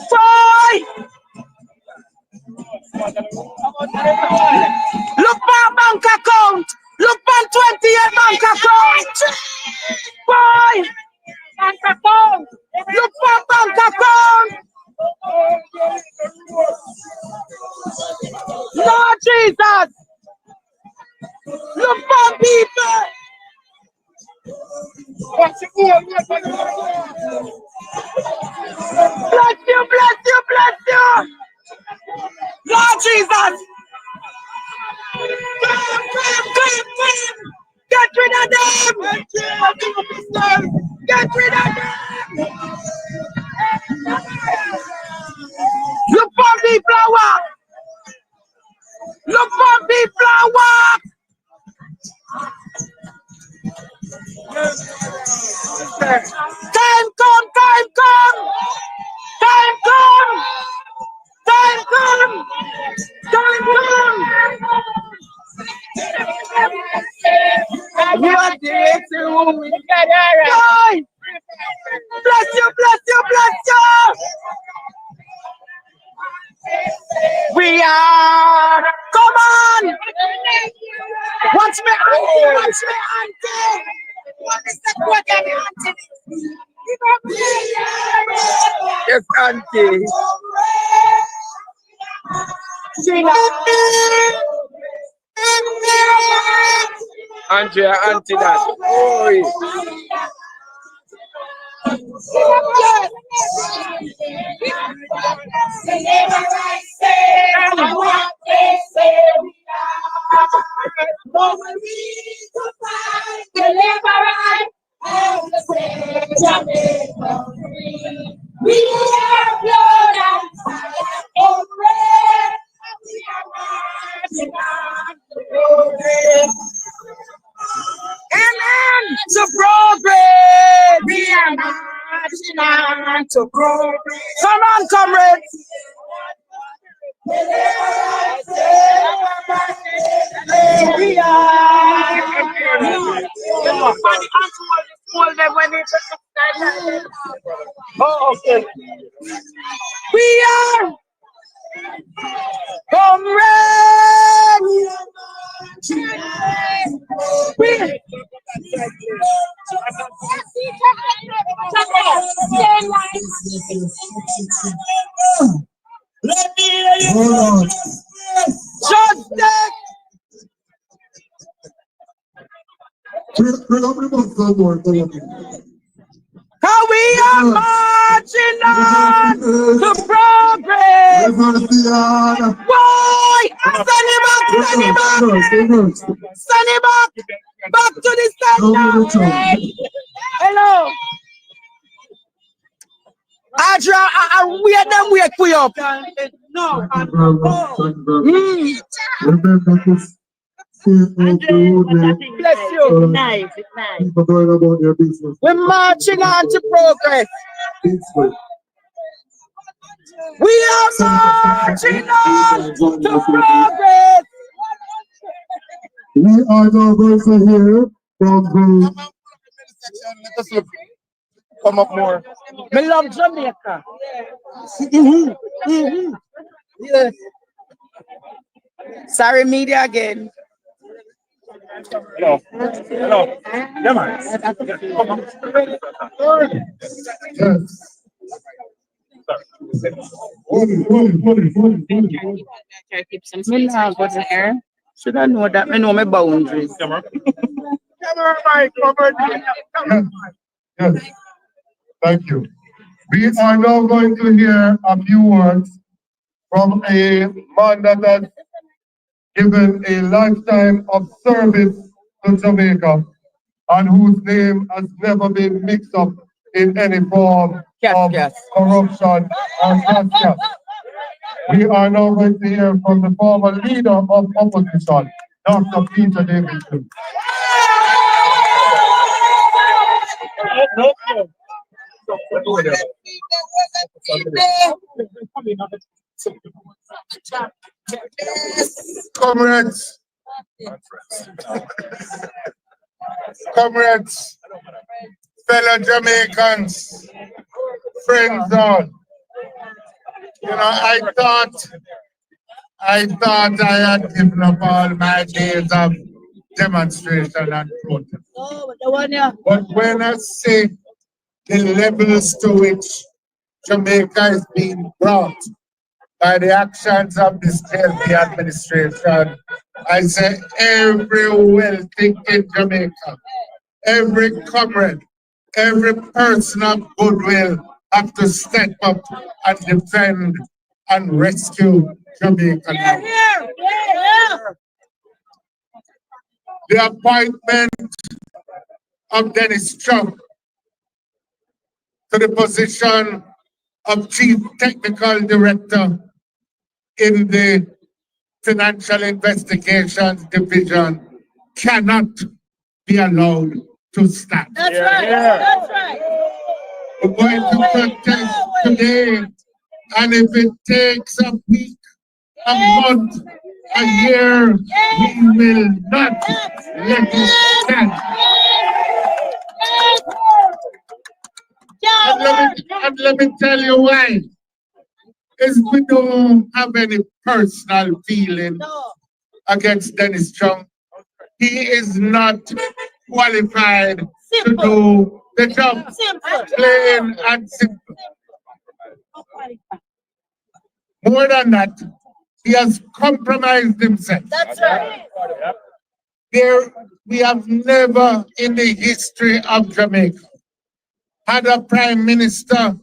Why? Look for bank account! Look for 20-year bank account! Why? Bank account! Look for bank account! Lord Jesus! Look for people! Bless you! Lord Jesus! Come! Get rid of them! Get rid of them! Look for the flower! Look for the flower! Time come! You are the we get it. Bless you! We are. Come on! Watch me, auntie! What is the question, auntie? Yes, auntie. Andrea, auntie, that. progress. We are marching on to progress. Come on, comrades. We are. Oh, okay. We are comrades. Let me hear you. Just that. Bring up the book some more. How we are marching on to progress. Why? Send him back, send him back. Send him back. Back to the center. Hello. Adra, I wait them wait for you. No. Bless you. Nice. We're marching on to progress. We are marching on to progress. We are now going to hear from the Come up more. We love Jamaica. Yeah. Sorry, media again. Hello. Hello. Yeah, man. Should I know that? I know my boundaries. Yes. Thank you. We are now going to hear a few words from a man that has given a lifetime of service to Jamaica and whose name has never been mixed up in any form of corruption or justice. We are now going to hear from the former leader of opposition, Dr. Peter Davidson. Comrades, fellow Jamaicans, friends all. You know, I thought I had given up all my days of demonstration and protest. But when I say the levels to which Jamaica is being brought by the actions of this healthy administration, I say every well-thinking Jamaica, every comrade, every person of goodwill have to step up and defend and rescue Jamaica now. The appointment of Dennis Trump to the position of Chief Technical Director in the Financial Investigations Division cannot be allowed to stand. That's right. That's right. We're going to protest today, and if it takes a week, a month, a year, we will not let it stand. And let me tell you why. Is we don't have any personal feeling against Dennis Trump. He is not qualified to do the job. Plain and simple. More than that, he has compromised himself. That's right. We have never in the history of Jamaica had a prime minister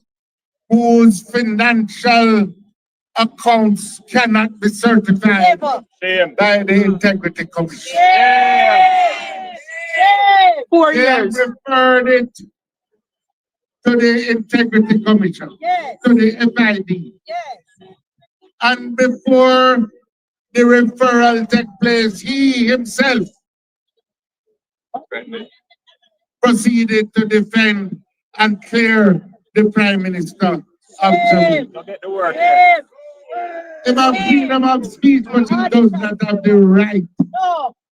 whose financial accounts cannot be certified by the Integrity Commission. 4 They years. referred it to the Integrity Commission, to the FID. And before the referral took place, he himself proceeded to defend and clear the Prime Minister of Jamaica. They have freedom of speech, but he does not have the right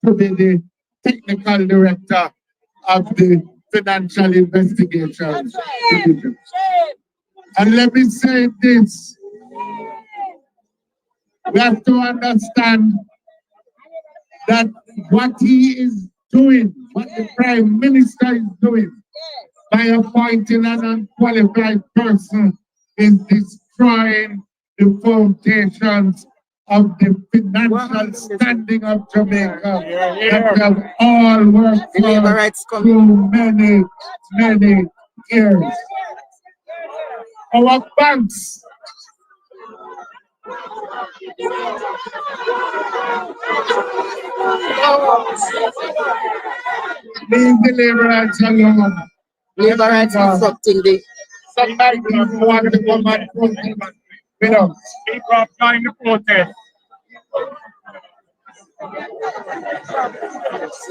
to be the technical director of the Financial Investigations Division. And let me say this. We have to understand that what he is doing, what the Prime Minister is doing, by appointing an unqualified person, is destroying the foundations of the financial standing of Jamaica that we have all worked for through many, many years. Our banks leave the laborers alone. Laborers disrupting the somebody want to come and protest with us. People are trying to protest.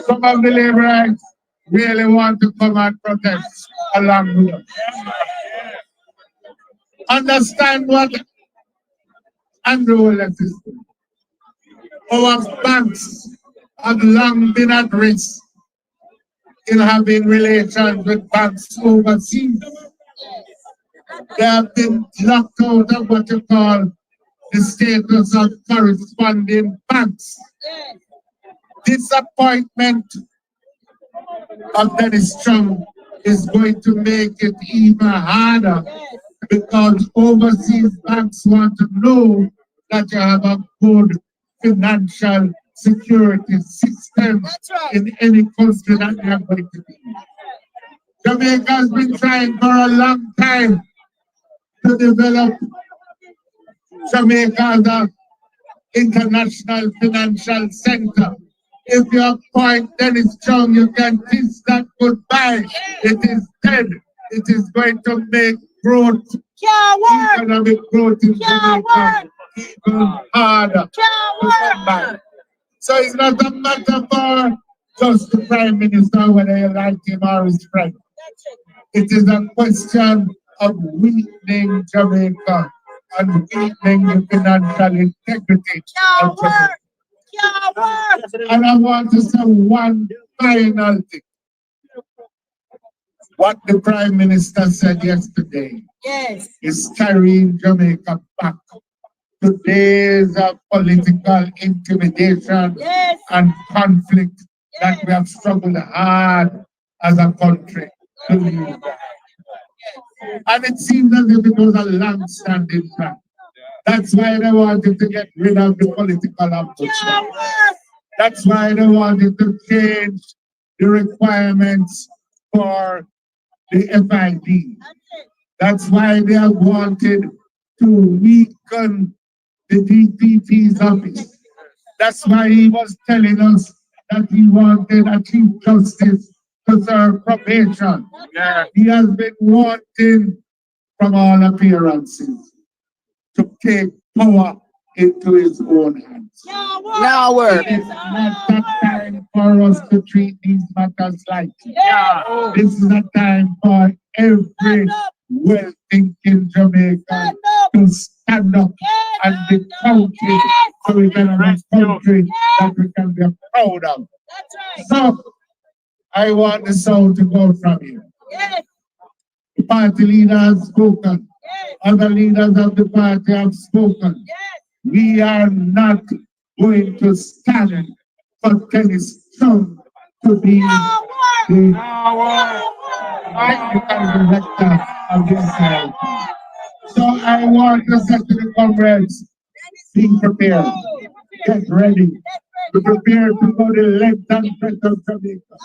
Some of the laborers really want to come and protest along with us. Understand what Andrew Willis is doing. Our banks have long been at risk in having relations with banks overseas. They have been locked out of what you call the status of corresponding banks. Disappointment of Dennis Trump is going to make it even harder because overseas banks want to know that you have a good financial security system in any country that you are going to be. Jamaica has been trying for a long time to develop Jamaica as an international financial center. If you appoint Dennis Chung, you can kiss that goodbye. It is dead. It is going to make growth, economic growth in Jamaica even harder to come back. So it's not a matter for just the Prime Minister, whether you like him or his friend. It is a question of weakening Jamaica and weakening the financial integrity of Jamaica. And I want to say one final thing. What the Prime Minister said yesterday is carrying Jamaica back to days of political intimidation and conflict that we have struggled hard as a country to leave. And it seems as if it was a long-standing plan. That's why they wanted to get rid of the political opposition. That's why they wanted to change the requirements for the FID. That's why they have wanted to weaken the DPP's office. That's why he was telling us that he wanted a Chief Justice to serve probation. He has been wanting, from all appearances, to take power into his own hands. Now it is not that time for us to treat these matters lightly. This is a time for every well-thinking Jamaican to stand up and be counted so we can have a country that we can be proud of. So, I want the sound to go from here. The party leader has spoken. Other leaders of the party have spoken. We are not going to stand for Dennis Trump to be the technical director of this country. So I want to say to the comrades, be prepared, get ready. Be prepared to go to the length and breadth of Jamaica.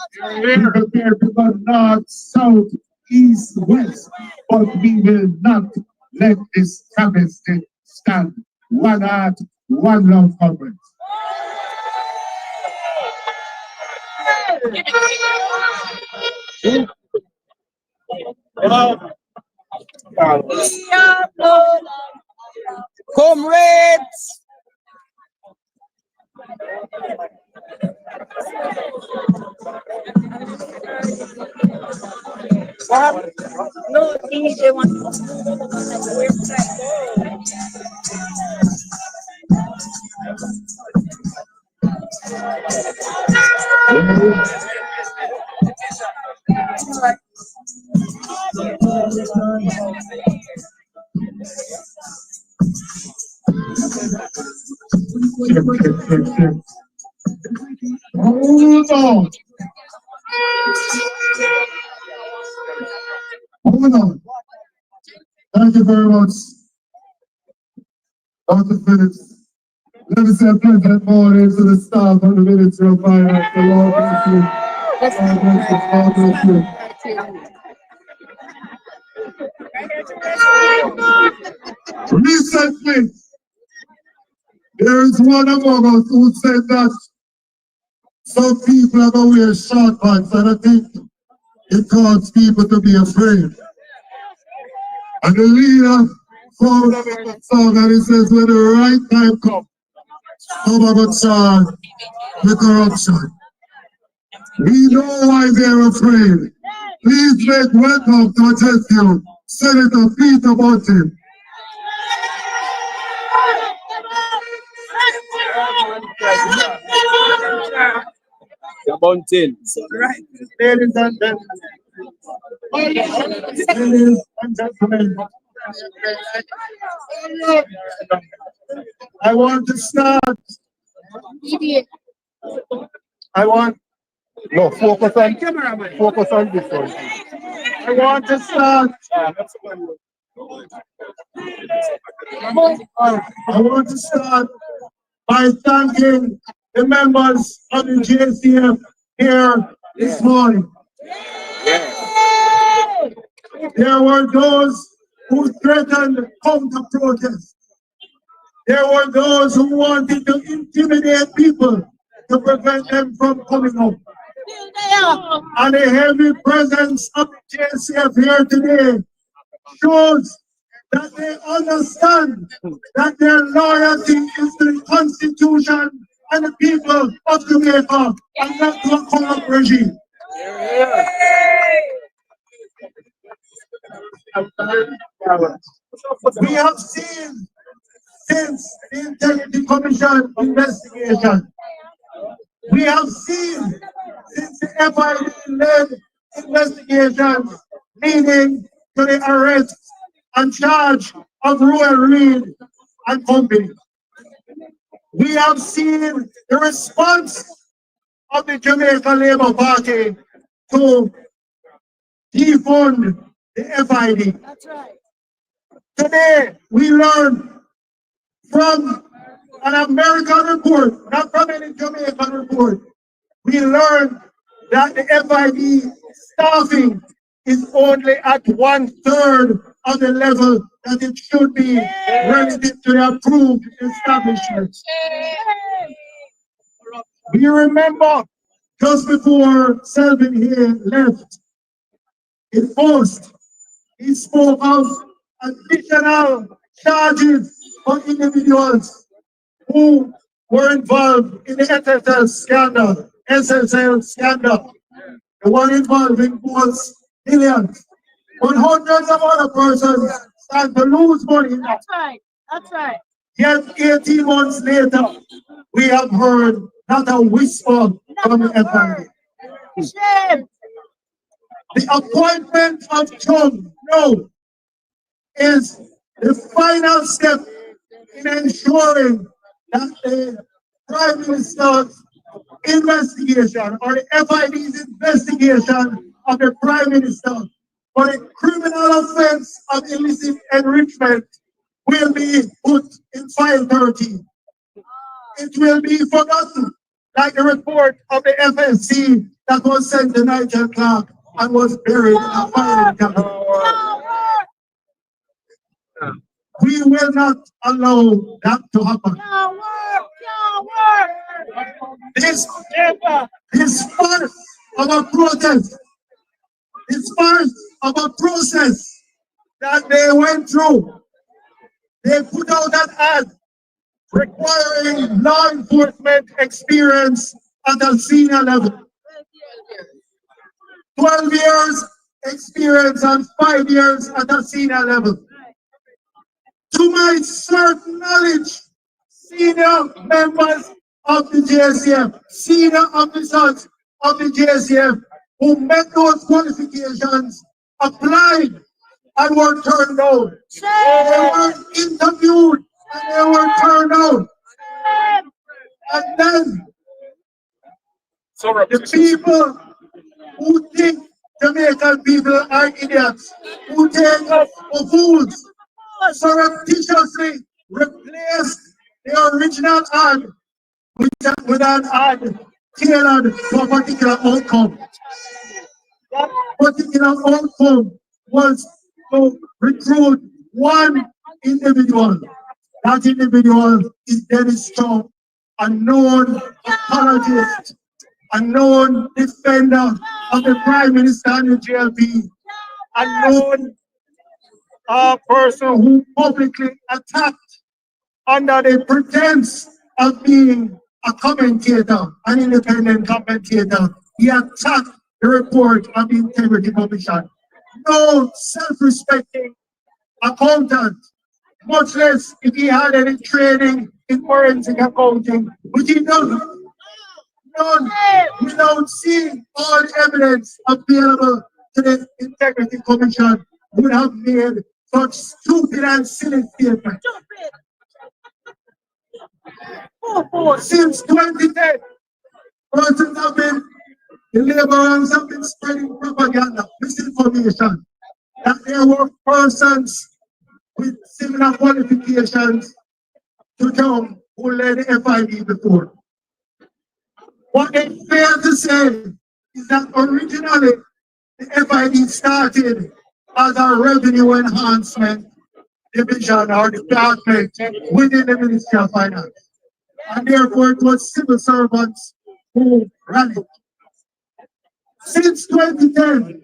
Be prepared to go north, south, east, west. But we will not let this travesty stand. One heart, one love, comrades. Comrades! No, they want Hold on. Hold on. Thank you very much, Dr. Phillips. Let me say a pleasant morning to the staff of the Ministry of Finance. The Lord bless you. God bless you. God bless you. Recently, there is one among us who said that some people are going to wear short pants, and I think it causes people to be afraid. And the leader found a song and he says, when the right time comes, some of us charge the corruption. We know why they're afraid. Please make welcome to address you, Senator Peter Bulletin. Bulletin. Right. Ladies and gentlemen. Ladies and gentlemen. I want to start. Focus on this one. I want to start. I want to start by thanking the members of the JCF here this morning. There were those who threatened counter protest. There were those who wanted to intimidate people to prevent them from coming out. And the heavy presence of the JCF here today shows that they understand that their loyalty is to the Constitution and the people of Jamaica and not to a corrupt regime. We have seen since the Integrity Commission investigation, we have seen since the FID-led investigation leading to the arrest and charge of Royal Reed and Company. We have seen the response of the Jamaica Labour Party to defund the FID. That's right. Today, we learned from an American report, not from any Jamaican report, we learned that the FID staffing is only at 1/3 of the level that it should be relative to the approved establishments. We remember just before Selvin here left, in post, he spoke of additional charges for individuals who were involved in the SSL scandal, the one involving both millions, but hundreds of other persons stand to lose money. That's right, that's right. Yet 18 months later, we have heard not a whisper from the FID. The appointment of Trump now is the final step in ensuring that the Prime Minister's investigation or the FID's investigation of the Prime Minister for the criminal offense of illicit enrichment will be put in file 13. It will be forgotten, like the report of the FSC that was sent to Nigel Clark and was buried in a filing cabinet. We will not allow that to happen. This part of a protest, this part of a process that they went through, they put out that ad requiring law enforcement experience at a senior level. 12 years experience and 5 years at a senior level. To my certain knowledge, senior members of the JSF, senior officers of the JSF who met those qualifications, applied and were turned down. They were interviewed and they were turned down. And then the people who think Jamaican people are idiots, who take us for fools, surreptitiously replaced the original ad with an ad tailored to a particular outcome. That particular outcome was to recruit one individual. That individual is Dennis Strong, a known apologist, a known defender of the Prime Minister and the JLP, a known person who publicly attacked under the pretense of being a commentator, an independent commentator. He attacked the report of the Integrity Commission. No self-respecting accountant, much less if he had any training in forensic accounting, which he doesn't. None, without seeing all evidence available to the Integrity Commission, would have made such stupid and silly statements. Since 2010, persons have been, the laborers have been spreading propaganda, misinformation, that there were persons with similar qualifications to them who led the FID before. What they fail to say is that originally the FID started as a revenue enhancement division or department within the Ministry of Finance. And therefore it was civil servants who ran it. Since 2010,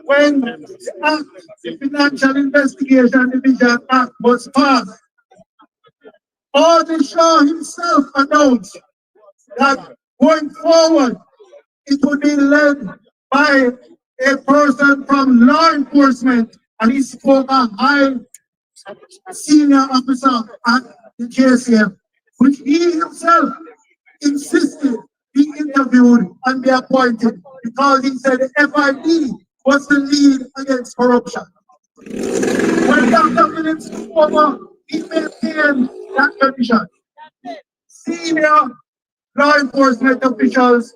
when the Act, the Financial Investigation Division Act was passed, Audit Shaw himself announced that going forward, it would be led by a person from law enforcement, and he spoke a high senior officer at the JSF, which he himself insisted be interviewed and be appointed because he said the FID was the lead against corruption. When Dr. Phillips took over, he maintained that condition. Senior law enforcement officials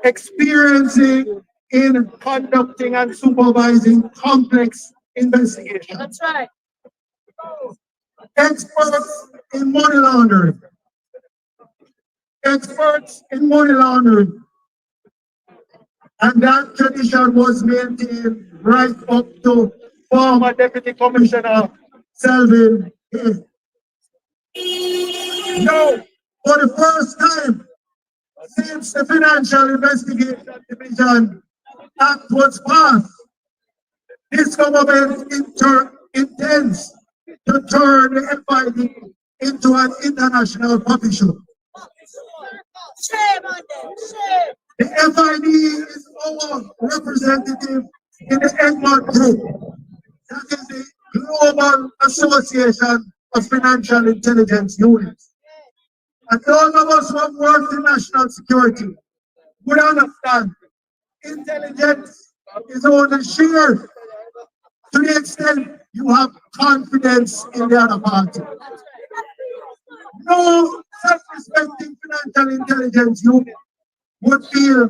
experiencing in conducting and supervising complex investigations. That's right. Experts in money laundering. Experts in money laundering. And that tradition was maintained right up to former Deputy Commissioner Selvin. Now, for the first time since the Financial Investigation Division Act was passed, this government intends to turn the FID into an international puppy show. The FID is our representative in the Egmont Group. That is the Global Association of Financial Intelligence Units. And those of us who have worked in national security would understand intelligence is only shared to the extent you have confidence in the other party. No self-respecting financial intelligence unit would feel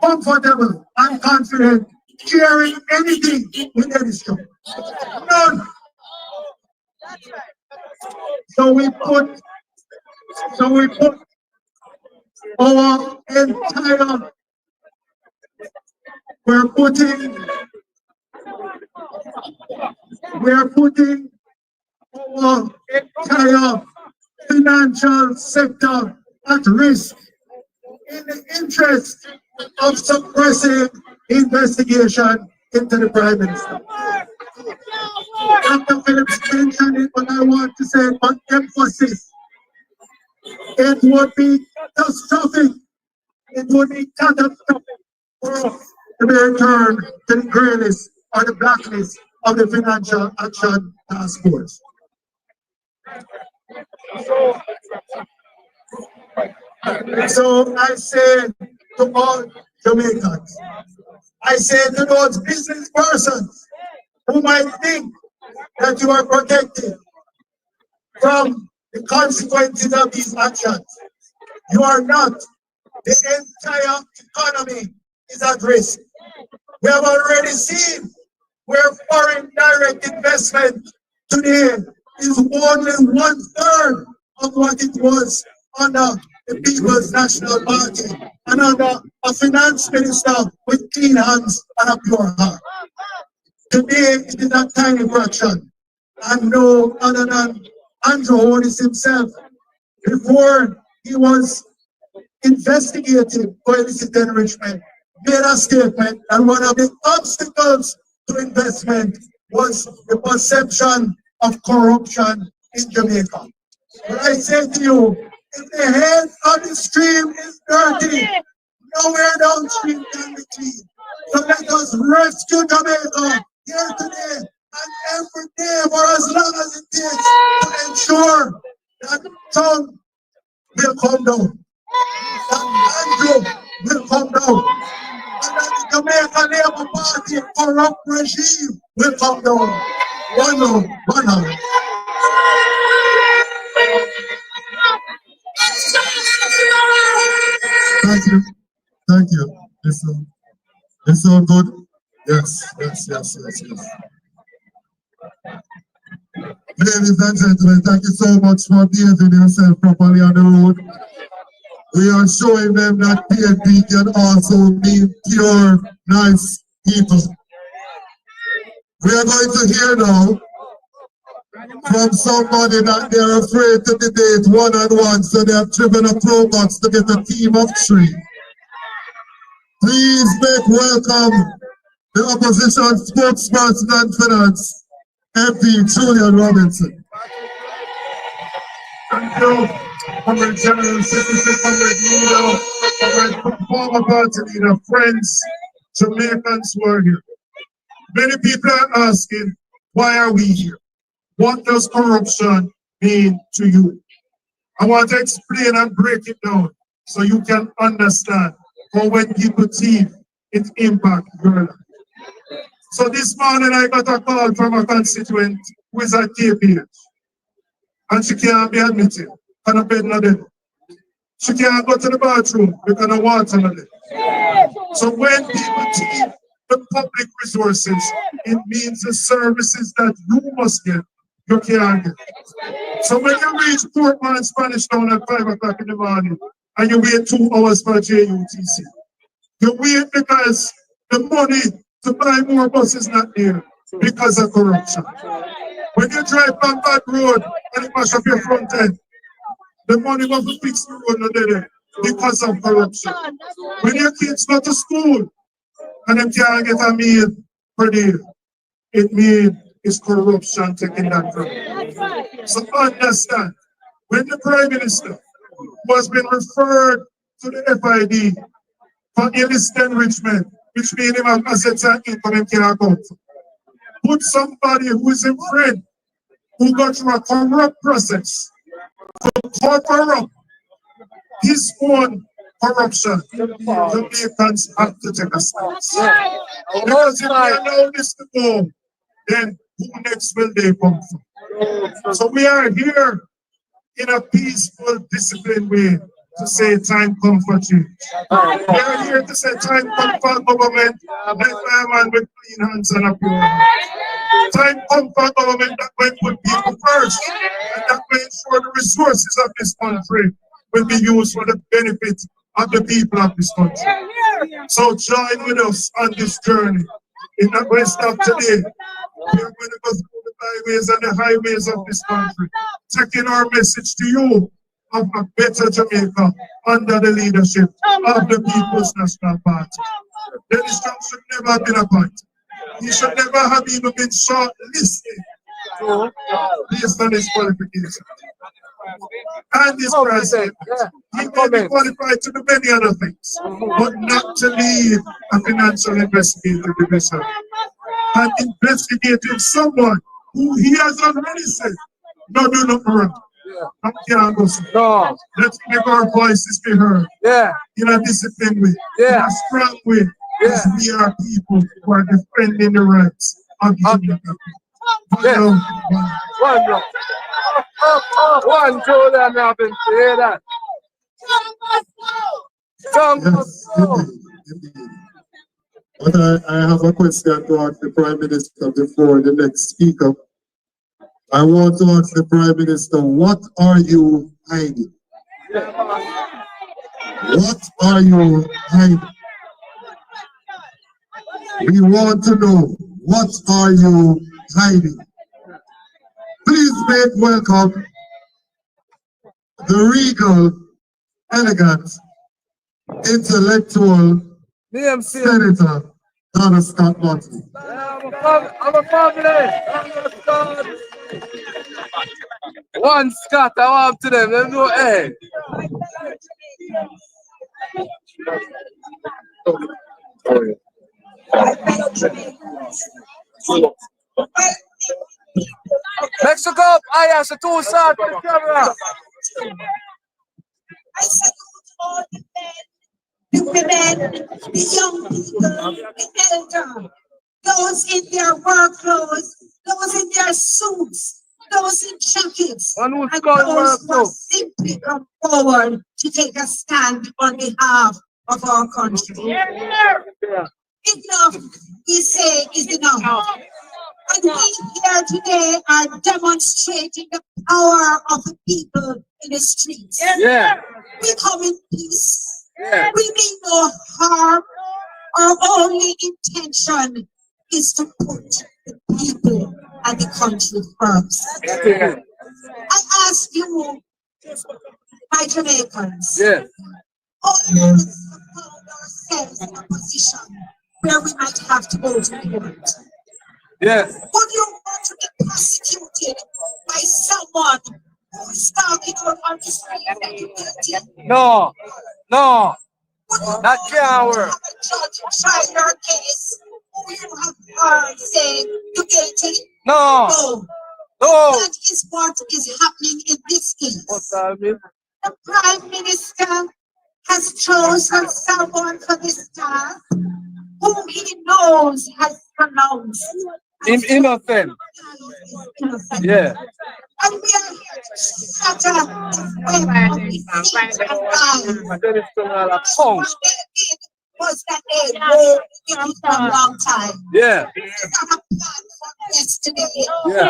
comfortable and confident sharing anything with any show. None. So we put our entire, we're putting our entire financial sector at risk in the interest of suppressing investigation into the Prime Minister. Dr. Phillips mentioned it, but I want to say with emphasis, it would be catastrophic it would be catastrophic for us to be returned to the grey list or the blacklist of the Financial Action Task Force. So I say to all Jamaicans, I say to those business persons who might think that you are protected from the consequences of these actions, you are not. The entire economy is at risk. We have already seen where foreign direct investment today is only 1/3 of what it was under the People's National Party and under a finance minister with clean hands and a pure heart. Today it is a tiny fraction, and no other than Andrew Holness himself, before he was investigated for illicit enrichment, made a statement that one of the obstacles to investment was the perception of corruption in Jamaica. But I say to you, if the head of the stream is dirty, nowhere downstream can be clean. So let us rescue Jamaica here today and every day for as long as it takes to ensure that tongue will come down, that Andrew will come down, and that the Jamaica Labour Party corrupt regime will come down. One love, one heart. Thank you. Thank you. It's so good. Yes. Ladies and gentlemen, thank you so much for behaving yourself properly on the road. We are showing them that PNP can also be pure, nice people. We are going to hear now from somebody that they're afraid to debate one-on-one, so they have driven a pro box to get a team of 3. Please make welcome the opposition spokesperson and finance, MP Julian Robinson. Thank you, Comrade General Secretary, Comrade Leader, Comrade former party leader, friends, Jamaicans who are here. Many people are asking, why are we here? What does corruption mean to you? I want to explain and break it down so you can understand how when people thief, it impacts your life. So this morning I got a call from a constituent who is at KPH. And she can't be admitted, and a bed not there. She can't go to the bathroom because the water not there. So when people thief the public resources, it means the services that you must get, you can't get. So when you reach Portman and Spanish Town at 5 o'clock in the morning, and you wait 2 hours for JUTC, you wait because the money to buy more buses not there because of corruption. When you drive on bad road and you mash up your front end, the money was to fix the road not there because of corruption. When your kids go to school and them can't get a meal per day, it means it's corruption taking that from you. So understand, when the Prime Minister was being referred to the FID for illicit enrichment, which means him have assets and income in can't account for, put somebody who is a friend who got through a corrupt process to cover up his own corruption. Jamaicans have to take a stance. Because if we allow this to go, then who next will they come from? So we are here in a peaceful, disciplined way to say time comes for change. We are here to say time comes for government led by a man with clean hands and a pure heart. Time comes for government that will put people first and that will ensure the resources of this country will be used for the benefit of the people of this country. So join with us on this journey. It's not going to stop today. We are going to go through the byways and the highways of this country, taking our message to you of a better Jamaica under the leadership of the People's National Party. Dennis Trump should never have been appointed. He should never have even been shortlisted based on his qualifications. And this president, he may be qualified to do many other things, but not to lead a financial investigative division and investigating someone who he has already said, no, do not wrong. No. Let's make our voices be heard. In a disciplined way. In a strong way. Because we are people who are defending the rights of Jamaica. One, two, that happened. Hear that? Yes, indeed. But I have a question to ask the Prime Minister before the next speaker. I want to ask the Prime Minister, what are you hiding? What are you hiding? We want to know, what are you hiding? Please make welcome the regal, elegant, intellectual Senator Donna Scott Motley. I'm a family. One Scott, I want to them. Let me know, hey. Mexico, I asked the two sides for the camera. I salute all the men, the women, the young people, the elder, those in their work clothes, those in their suits, those in jackets, and those who have simply come forward to take a stand on behalf of our country. Enough, we say, is enough. And we here today are demonstrating the power of the people in the streets. We come in peace. We mean no harm. Our only intention is to put the people and the country first. I ask you, my Jamaicans, all of us have found ourselves in a position where we might have to go to court. Would you want to be prosecuted by someone who is talking out on the street and you guilty? No, not can't work. A judge try your case who you have heard say you guilty? No. That is what is happening in this case. The Prime Minister has chosen someone for this task whom he knows has pronounced innocent. Yeah. And we are here to shatter the web of deceit and lies. What they did was that they waited for a long time. Yeah. This is not a plan from yesterday.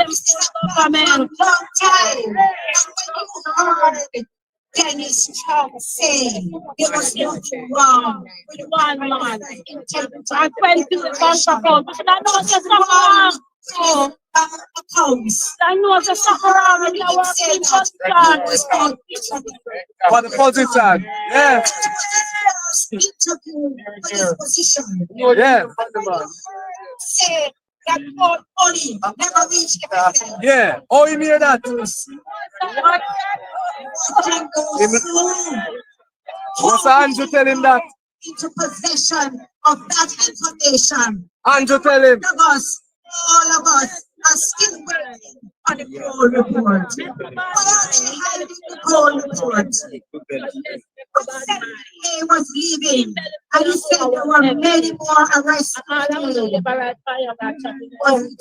This is a plan for a long time. And when you heard Dennis Trump saying there was nothing wrong with one man's integrity, I know the sufferer in our people. For the position. Yeah. Say that all money never reached everything. Yeah. Oh, you hear that? What's Andrew tell him that? Into possession of that information. Andrew tell him. All of us are still waiting on the Gold Report. Why are they hiding the Gold Report? He was leaving, and he said there were many more arrests. What are you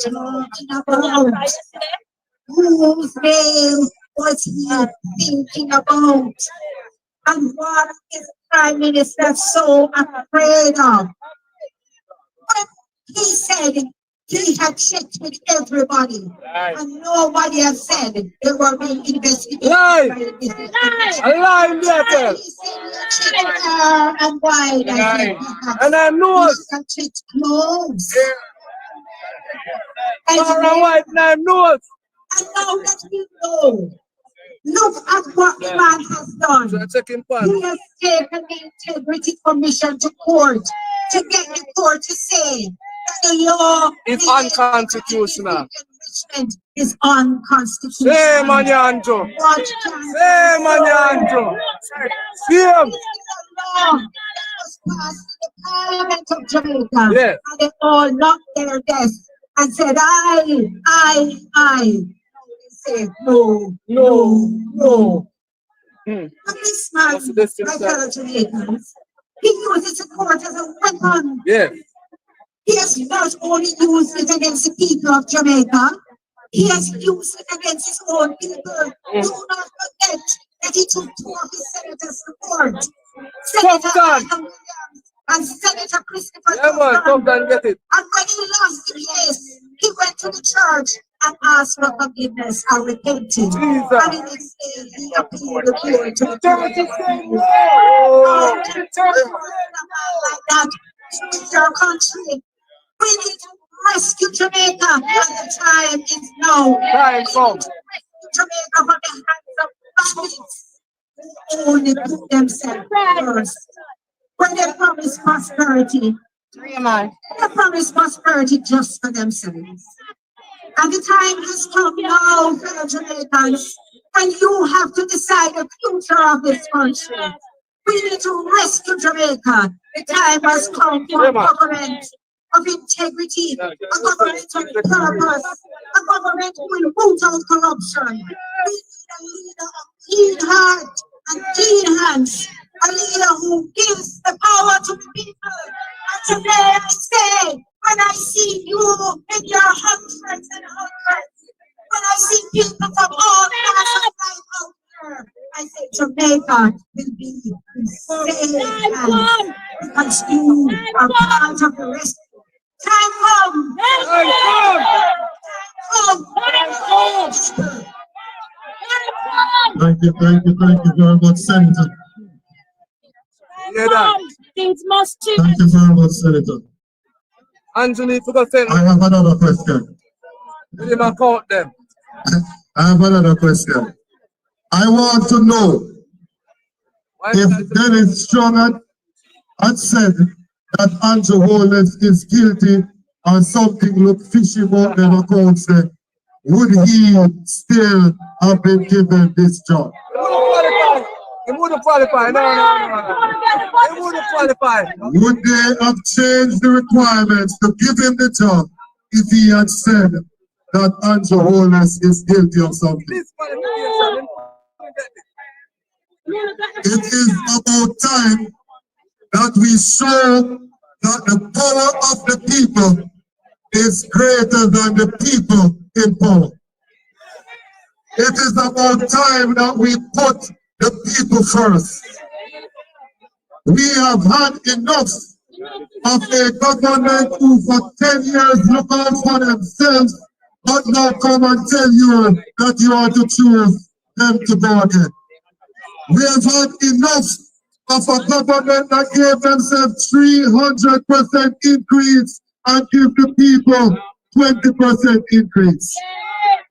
talking about? Whose name was he thinking about? And what is the Prime Minister so afraid of? But he said he had checked with everybody, and nobody has said they were being investigated. Lie! And wide, and I know it. Close. And I know it. And now that we know, look at what the man has done. He has taken the Integrity Commission to court to get the court to say that the law is unconstitutional. establishment is unconstitutional. Same Anyanjo. What Same Anyanjo. Same. Law that was passed in the Parliament of Jamaica, Yeah. and they all knocked their desks and said, I. They say, no, no, no. And this man, my fellow Jamaicans, he uses the court as a weapon. Yeah. He has not only used it against the people of Jamaica, he has used it against his own people. Do not forget that he took 2 of his senators to court. Senator Williams and Senator Christopher Get it. And when he lost the case, he went to the church and asked for forgiveness and repented. And the next day, he appealed the court to the church. Like that in your country. We need to rescue Jamaica, and the time is now. Time comes. Jamaica from the hands of bandits who only put themselves first. When they promise prosperity, they promise prosperity just for themselves. And the time has come now, fellow Jamaicans, when you have to decide the future of this country. We need to rescue Jamaica. The time has come for a government of integrity, a government of purpose, a government who will root out corruption. We need a leader of clean heart and clean hands, a leader who gives the power to the people. And today I say, when I see you in your hundreds and hundreds, when I see people from all parts of life out there, I say Jamaica will be in safe hands because you are part of the rescue. Time come! Thank you very much, Senator. Thank you very much, Senator. Anthony, forgot to I have another question. Did him account them? I have another question. I want to know if Dennis Strong had said that Andrew Holness is guilty and something look fishy about them accounts there, would he still have been given this job? He wouldn't qualify. No. He wouldn't qualify. Would they have changed the requirements to give him the job if he had said that Andrew Holness is guilty of something? It is about time that we show that the power of the people is greater than the people in power. It is about time that we put the people first. We have had enough of a government who for 10 years look out for themselves, but now come and tell you that you are to choose them to go again. We have had enough of a government that gave themselves 300% increase and give the people 20% increase.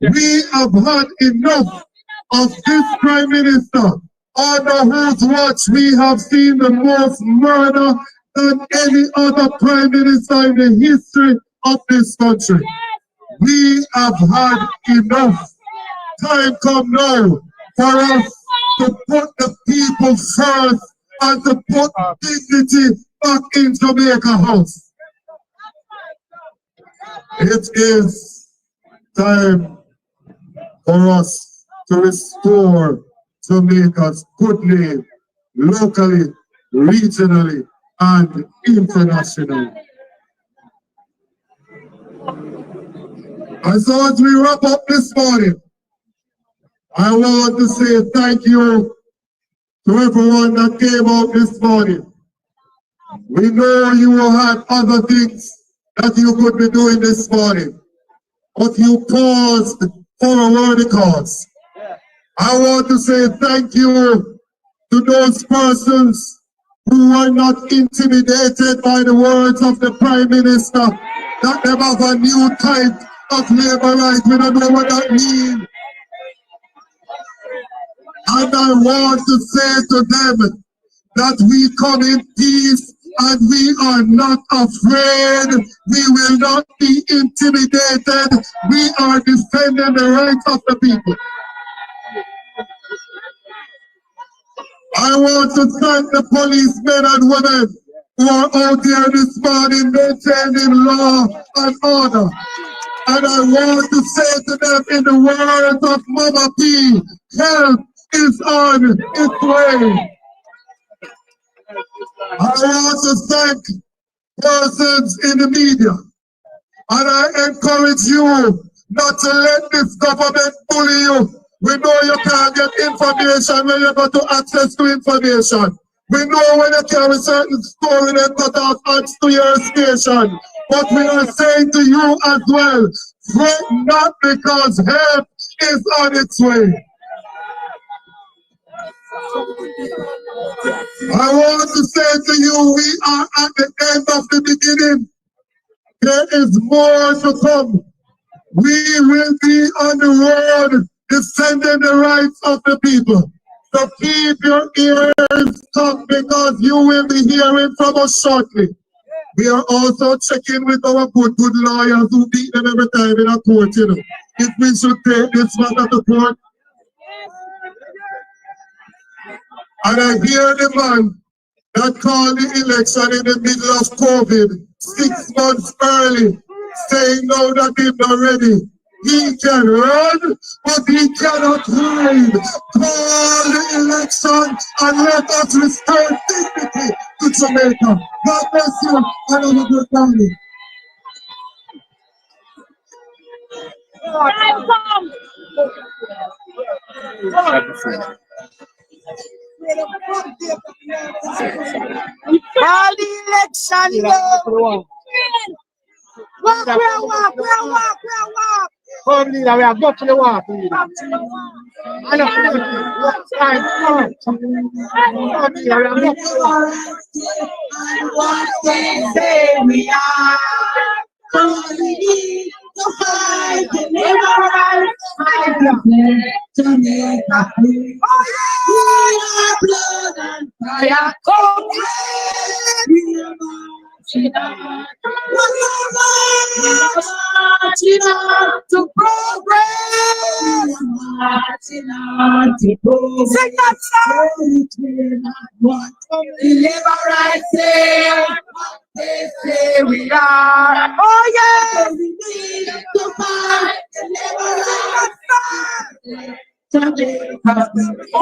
We have had enough of this Prime Minister, under whose watch we have seen the most murder than any other Prime Minister in the history of this country. We have had enough. Time come now for us to put the people first and to put dignity back in Jamaica House. It is time for us to restore Jamaica's good name locally, regionally, and internationally. And so as we wrap up this morning, I want to say thank you to everyone that came out this morning. We know you had other things that you could be doing this morning, but you paused for a worthy cause. I want to say thank you to those persons who were not intimidated by the words of the Prime Minister, that they have a new type of labor right. We don't know what that means. And I want to say to them that we come in peace and we are not afraid. We will not be intimidated. We are defending the rights of the people. I want to thank the policemen and women who are out there this morning maintaining law and order. And I want to say to them in the words of Mama P, help is on its way. I want to thank persons in the media. And I encourage you not to let this government bully you. We know you can't get information when you got to access to information. We know when you carry certain story and cut off odds to your station. But we are saying to you as well, fret not because help is on its way. I want to say to you, we are at the end of the beginning. There is more to come. We will be on the road defending the rights of the people. So keep your ears stuck because you will be hearing from us shortly. We are also checking with our good lawyers who beat them every time in a court, you know. If we should take this matter to court. And I hear the man that called the election in the middle of COVID 6 months early, saying now that he's not ready. He can run, but he cannot hide. Call the election and let us restore dignity to Jamaica. God bless you and have a good morning. All the election, walk. Come, leader, we have got to the walk, leader. I know, what time, come, leader, we have got to the walk. What they say we are, calling to fight the liberals, fight the Jamaica. We are blood and fire, come, we are marching on. We are marching on to progress. We are marching on to progress. Sing that song. We're not what the liberals say. They say we are. Oh yeah. We need to fight the liberals. Jamaica. Oh,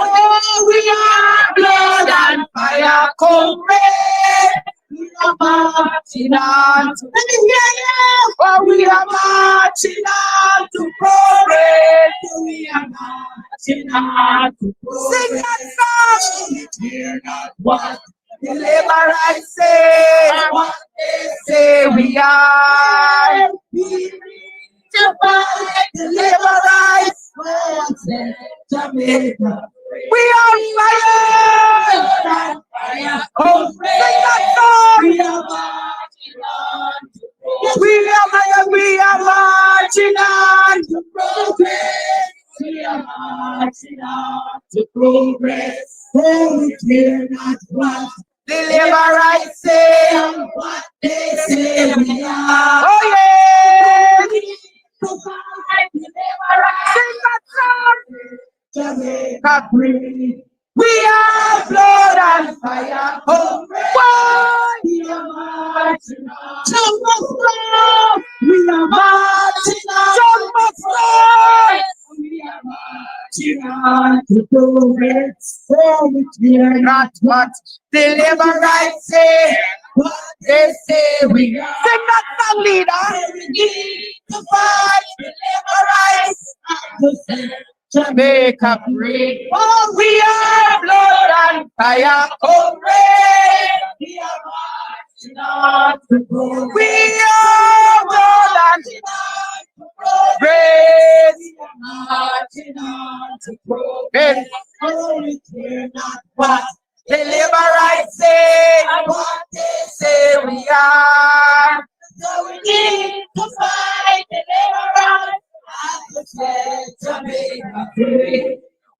we are blood and fire, comrade. We are marching on to, let me hear you. Oh, we are marching on to progress. We are marching on to progress. Sing that song. Hear not what the liberals say. What they say we are. We need to fight the liberals. Jamaica. We are fire! Oh, sing that song! We are marching on to progress. We are marching on to progress. We are marching on to progress. Oh, we care not what the liberals say, what they say we are. Oh, yeah! To fight the liberals. Sing that song! Jamaica free. We are blood and fire. Oh, we are marching on. We are marching on. We are marching on to progress. Oh, we are not what the liberals say. What they say we are. Sing that song, leader. We need to fight the liberals. Jamaica free. Oh, we are blood and fire, comrade. We are marching on to progress. We are blood and progress. We are marching on to progress. Oh, we care not what the liberals say, what they say we are. So we need to fight the liberals. Jamaica free.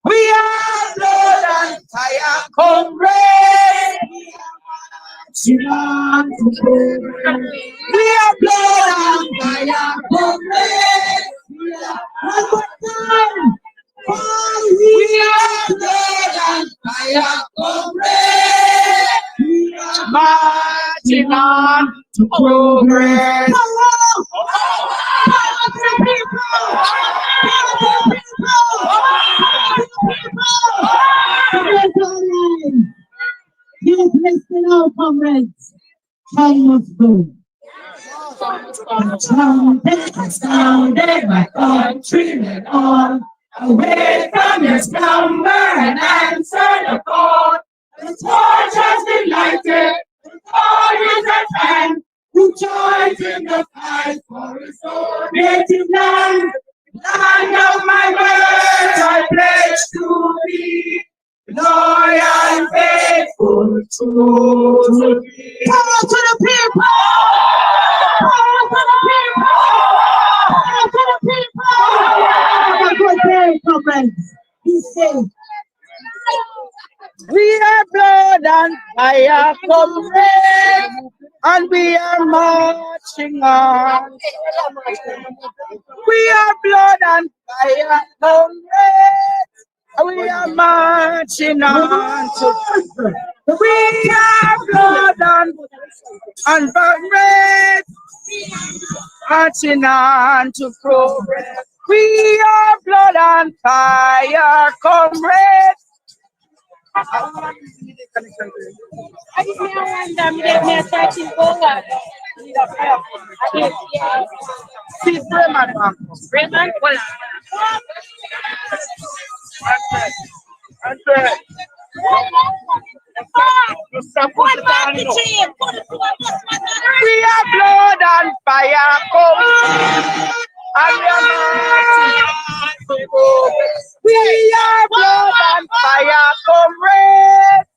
We are blood and fire, comrade. We are marching on progress. You listen out, comrades. Time must go. Astounded, my country went on. Away from your slumber and answer the call. The torch has been lighted. The call is at hand. Who joins in the fight for his own native land? Land of my birth, I pledge to be loyal, faithful to thee. Power to the people! Power to the people! Power to the people! Have a good day, comrades. Be safe. We are blood and fire, comrades, and we are marching on. We are blood and fire, comrades, and we are marching on. We are blood and comrades, marching on to progress. We are blood and fire, comrades. I we are blood and fire, come. And we are marching on to progress. We are blood and fire, comrades.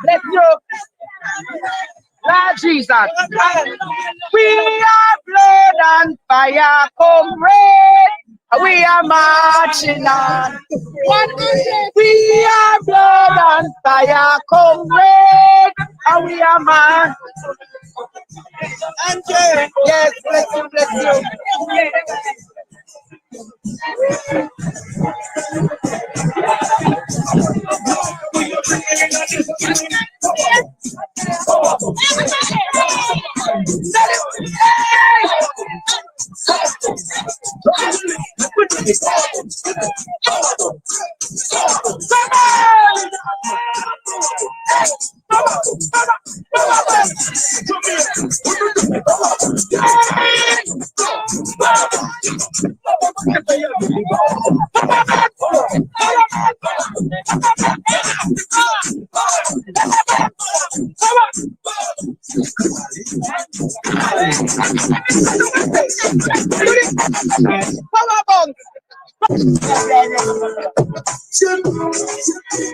Let's go. Lord Jesus. We are blood and fire, comrades. We are marching on. We are blood and fire, comrades. And we are marching. Yes, bless you, bless you.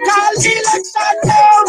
Call election down.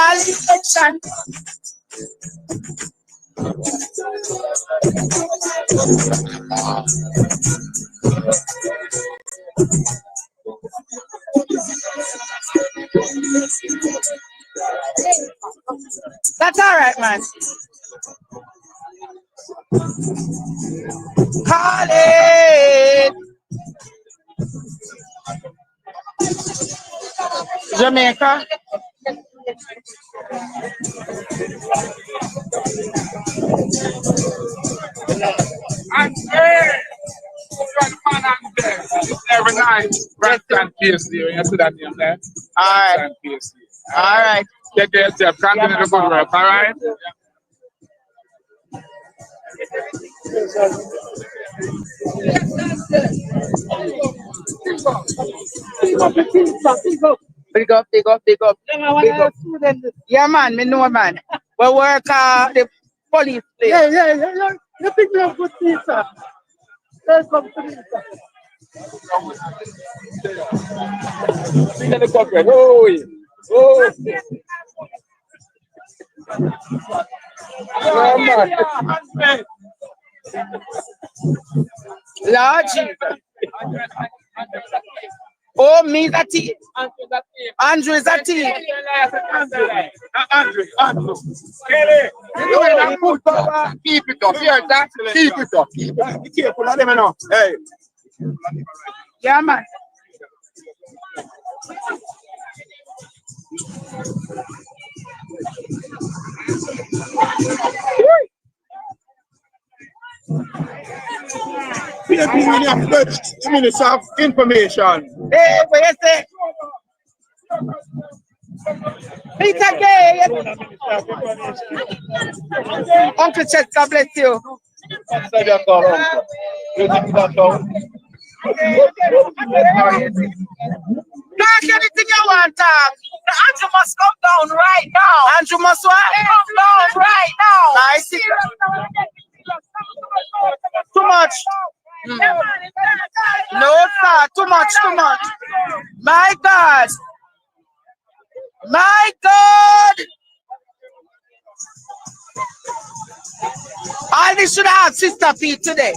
Election. That's all right, man. Call it. Jamaica. Every night, Blatant PhD. You see that name there? All right. All right. Take care of yourself. Continue the good work. All right. Big up. Yeah, man, me know, man. We work the police place. Yeah. You think you're a good teacher? Welcome to me. Lord Jesus. Oh, me is a thief. Andrew is a thief. Andrew. Keep it up. Here, that. Keep it up. Be careful. Let them know. Hey. Yeah, man. Minutes of information. Hey, what you say? Peter Gay. Uncle Chet, God bless you. Talk anything you want, talk. The Andrew must come down right now. Andrew must what? Come down right now. Nice. Too much. No, sir. Too much. My God. My God. All this should have Sister Pete today.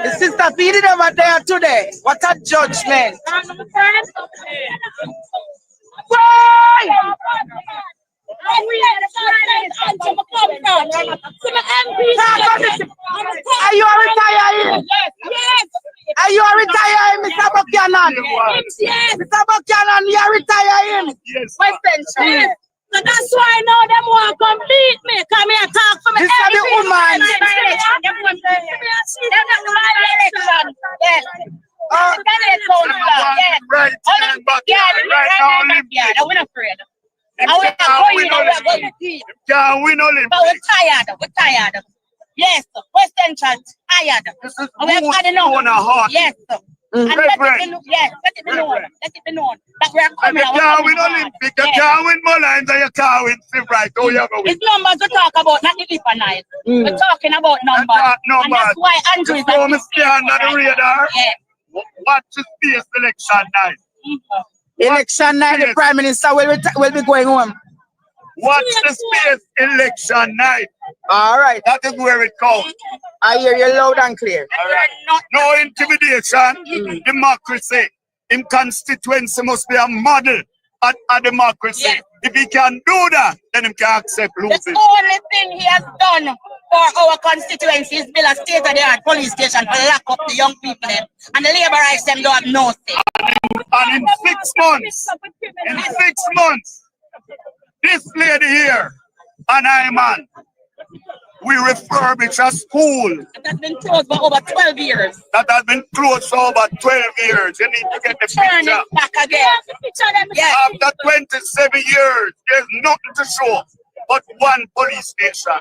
Is Sister Pete over there today? What a judgment. Why? Are you a retired? Yes. Are you a retired, Mr. Buchanan? Yes. Mr. Buchanan, you are retired? Yes. Yes. So that's why I know them want to beat me. Come here, talk for me. This is the woman. Yes. We're not afraid. We're going to see. But we're tired. Yes, Western Church, tired. We've had enough. Yes, and let it be known. That we are coming. You can't win Olympic, you can't win Mullines, and you can't win Silbright. Oh, you go win. It's numbers we talk about, not the different night. We're talking about numbers. And that's why Andrew is on the radar. Watch the space election night. Election night, the Prime Minister will be going home. Watch the space election night. All right. That is where it counts. I hear you loud and clear. All right. No intimidation, democracy. In constituency must be a model at democracy. Yes. If he can do that, then he can accept losing. The only thing he has done for our constituency is build a state-of-the-art police station for lock up the young people there. And the laborites them don't have no say. And in 6 months, this lady here and I, man, we refurbish a school. That has been closed for over 12 years. That has been closed for over 12 years. You need to get the Turn picture. it back again. Yes. After 27 years, there's nothing to show but one police station.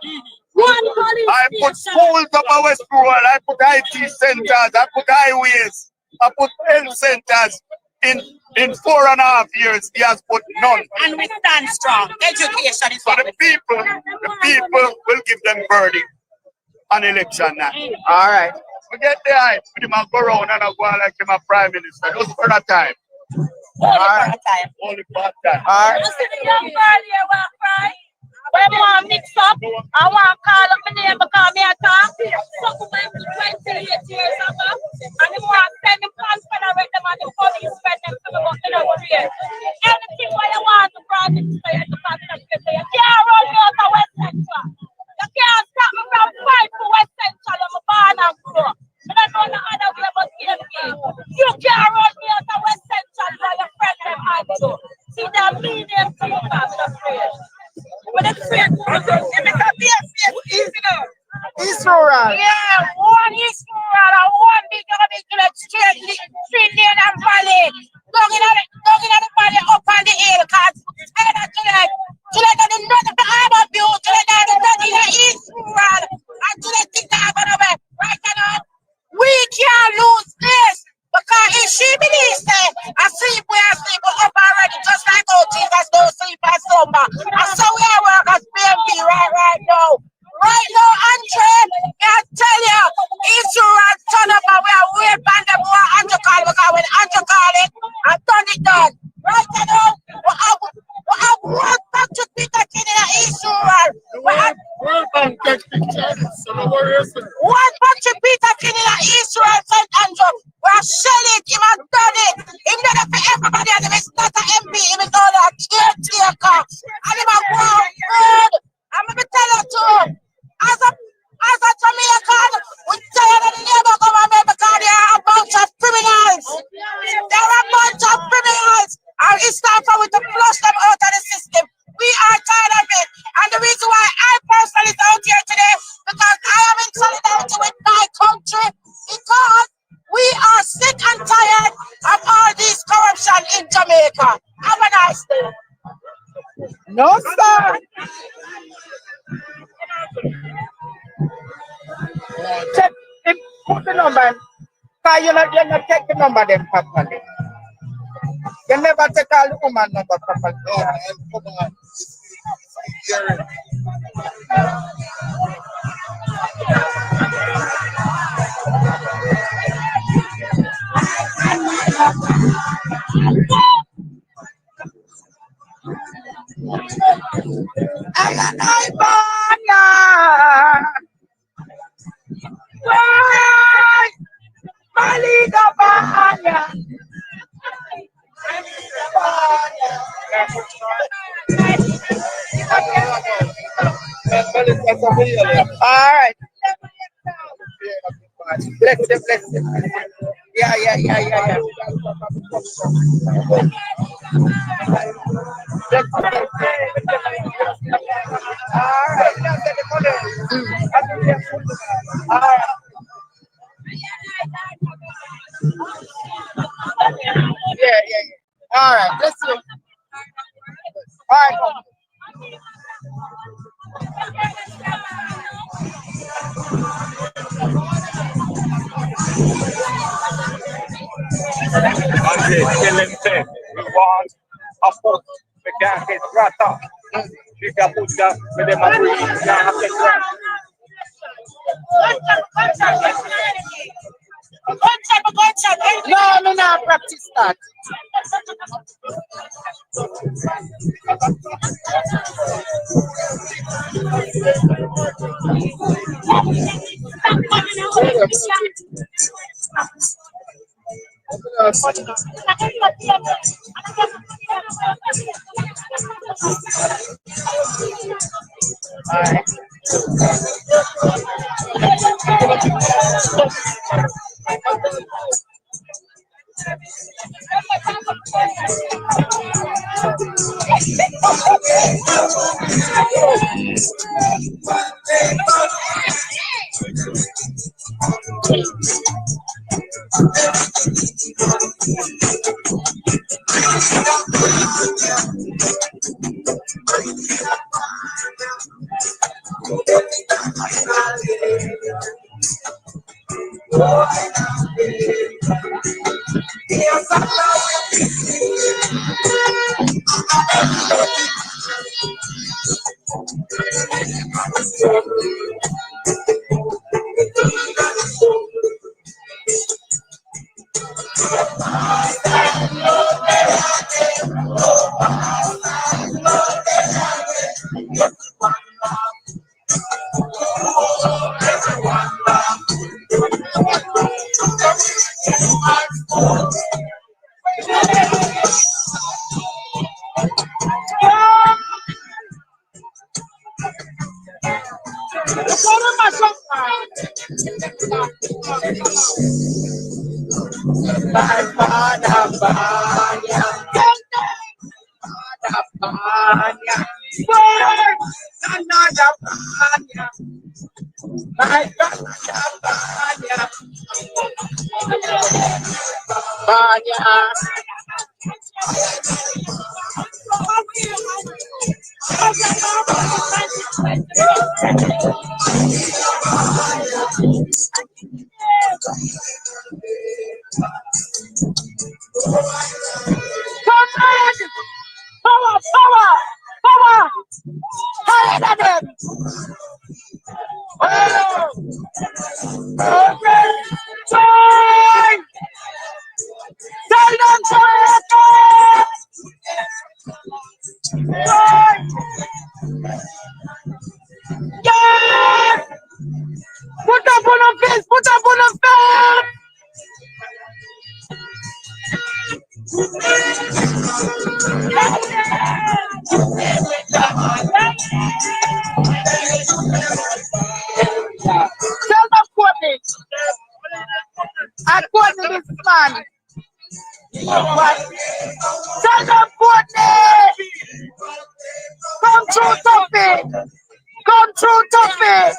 I put schools up our West Rural, I put IT centers, I put highways, I put health centers. In 4.5 years, he has put none. And we stand strong. Education is for the people. The people will give them verdict on election night. All right. Forget the hype. We must go around and go like him a prime minister. Just for that time. Only for that time. All right. You see the young girl here walk by? When I want to mix up, I want to call up my name because me a talk. Something went to 28 years ago. And they want to send them confederate them and the police spread them to the button of the year. Anything what you want to bring it to you, you can't run me out of West Central. You can't stop me from fight for West Central. I'm a born and grow. I don't know the other way but game. You can't run me out of West Central while your friend them had to. See that medium to the family. But it's fair. East Rural. Yeah, one East Rural and one big street lane and valley. Down in the valley, up on the hill, because tonight I didn't know the harbor view, tonight I didn't know it done. Right now, we have one factory Peter King in East Rural. One factory Peter King in East Rural, St. Andrew. We are shelling it, him and done it. Him done it for everybody, and him is not an MP, him is not a caretaker. And him a ground bird. I'm going to tell you too, as a Jamaican, we tell the neighbor government because they are a bunch of criminals. They are a bunch of criminals. And it's time for we to flush them out of the system. We are tired of it. And the reason why I personally is out here today, because I am in solidarity with my country, because we are sick and tired of all this corruption in Jamaica. Have a nice day. No, sir. Check it, put the number. Because you're not check the number them properly. You never take all the woman number properly. All right. Bless them. Yeah. All right. Yeah. All right. Let's see. All right. We want a foot. We can't get rata. We can put that with them and we can't have the ground. No, I'm not practice that. Tell them Courtney. I Courtney this man. Tell them Courtney. Come through Tuffy. Come through Tuffy.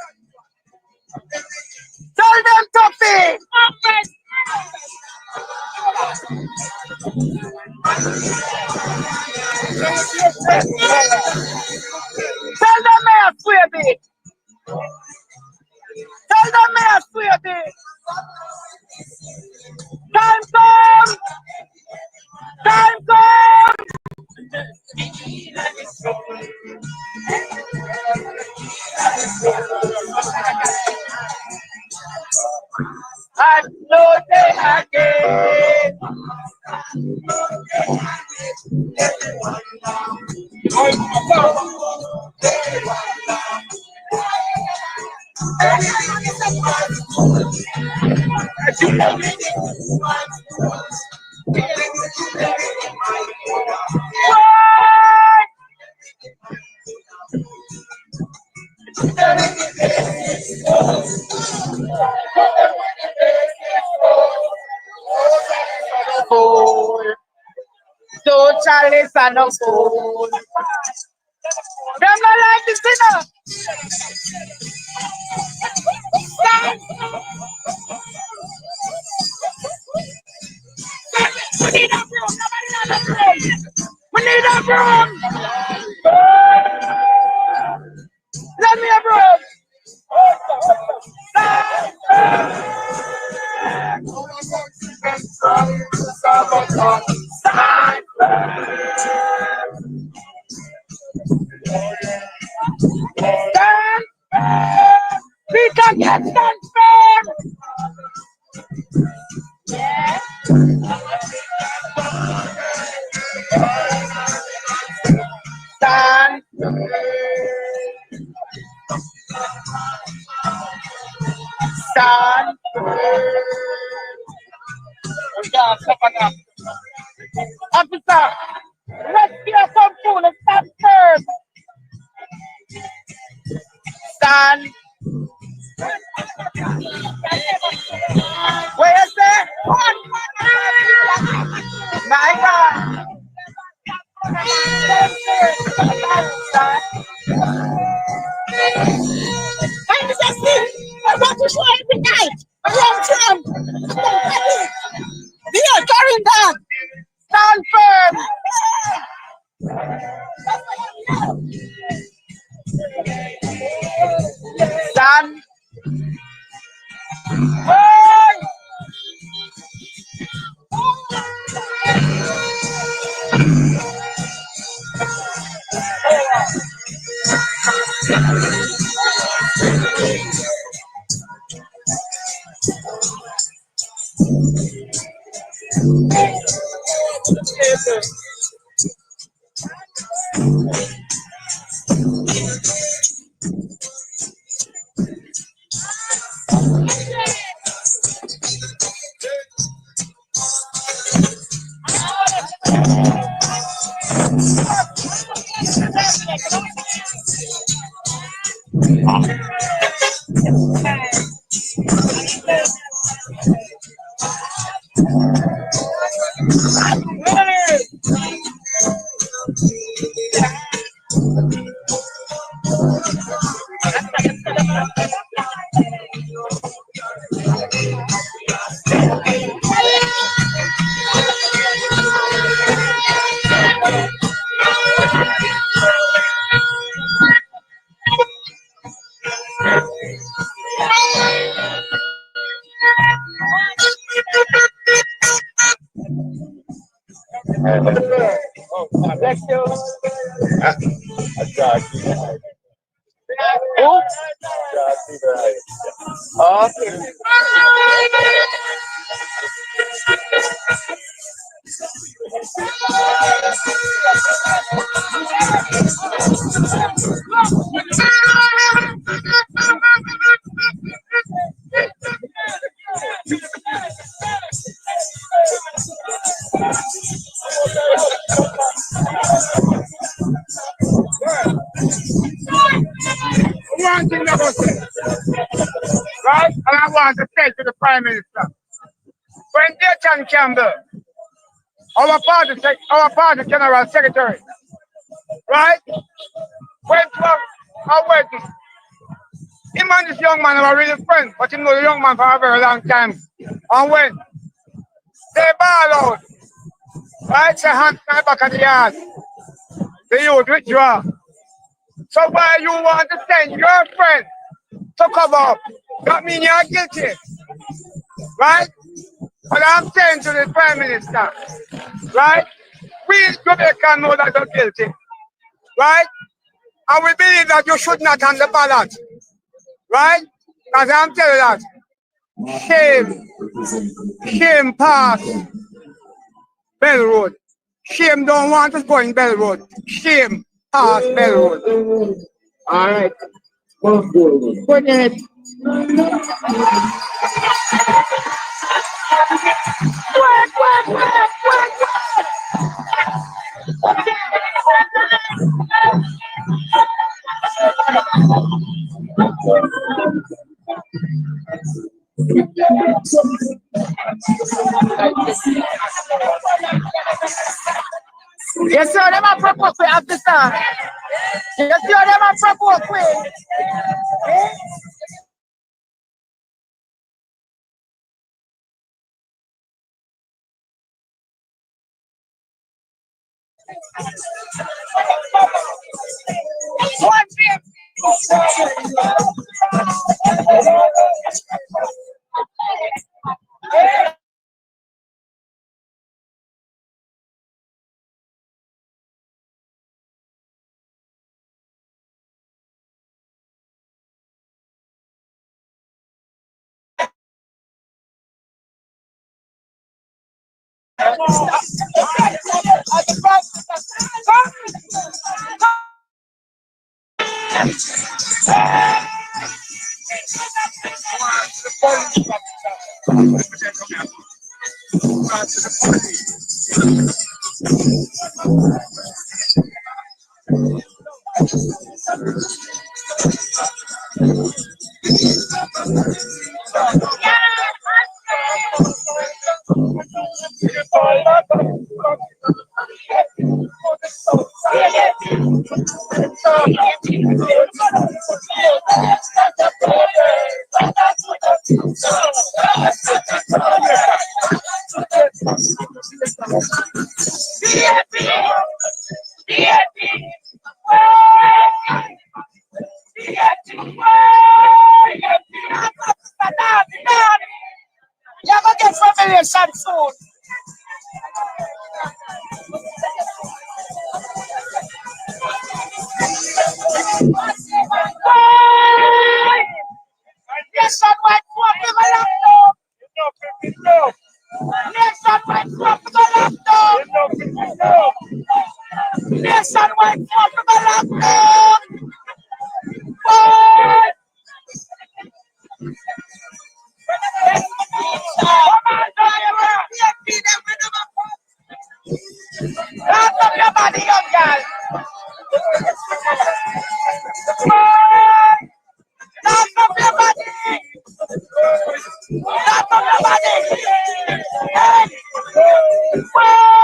Tell them Tuffy. Tell them I swear me. Tell them I swear me. Time come. Time come. And no day again. So Charlie's son of fool. Them not like this dinner. We need a broom. Nobody knows a broom. We need a broom. Let me a broom. We can get stand firm. Yeah. Stand. Stand. Officer, let's hear some food and stand firm. Stand. Where is that? My God. I'm just I want to show every night. Around Trump. We are carrying that. Stand firm. Stand. want to say to the Prime Minister? When Dayton Campbell, our party General Secretary, right, went to a wedding. Him and this young man are really friends, but he know the young man for a very long time. And when they ball out, right, say hands in the back of the yard, the youth withdraw. So why you want to send your friend to cover up? That means you're guilty, right? But I'm saying to the Prime Minister, right? We Jamaican know that you're guilty, right? And we believe that you should not on the ballot, right? Because I'm telling you that shame pass Bell Road. Shame don't want us going Bell Road. Shame pass Bell Road. All right. Put it. Yes, sir, them are propose we have to start. Yes, sir, them are propose we. You're gonna get familiation soon. Nation wide swap to the laptop. Nation wide swap to the laptop. Nation wide swap to the laptop. Lock up your body, young girl. Lock up your body. Lock up your body. Hey.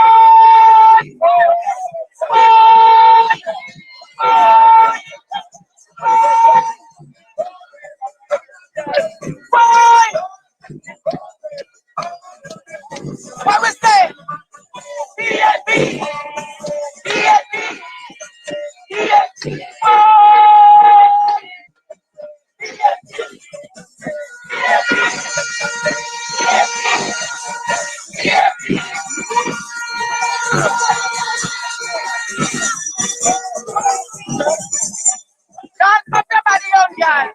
What was that? DLP! DLP! DLP! Don't put your body on, guys!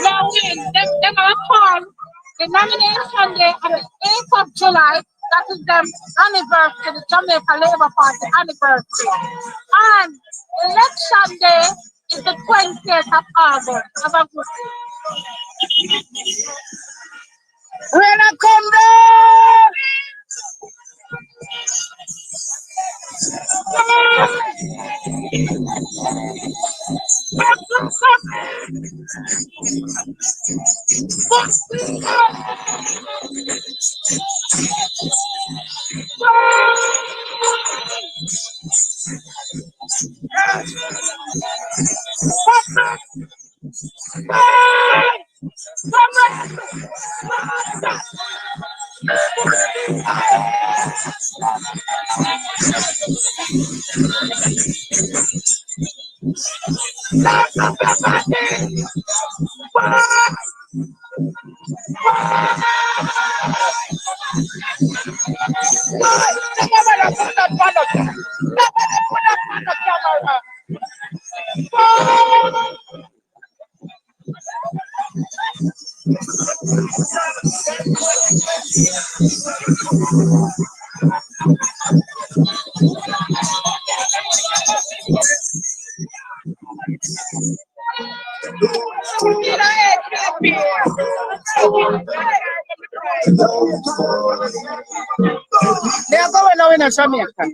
Now, them are called the nomination day on the 8th of July. That is the anniversary, the Jamaica Labour Party anniversary. And election day is the 20th of August. Have a good day. When I come down! They are going now in a Jamaica.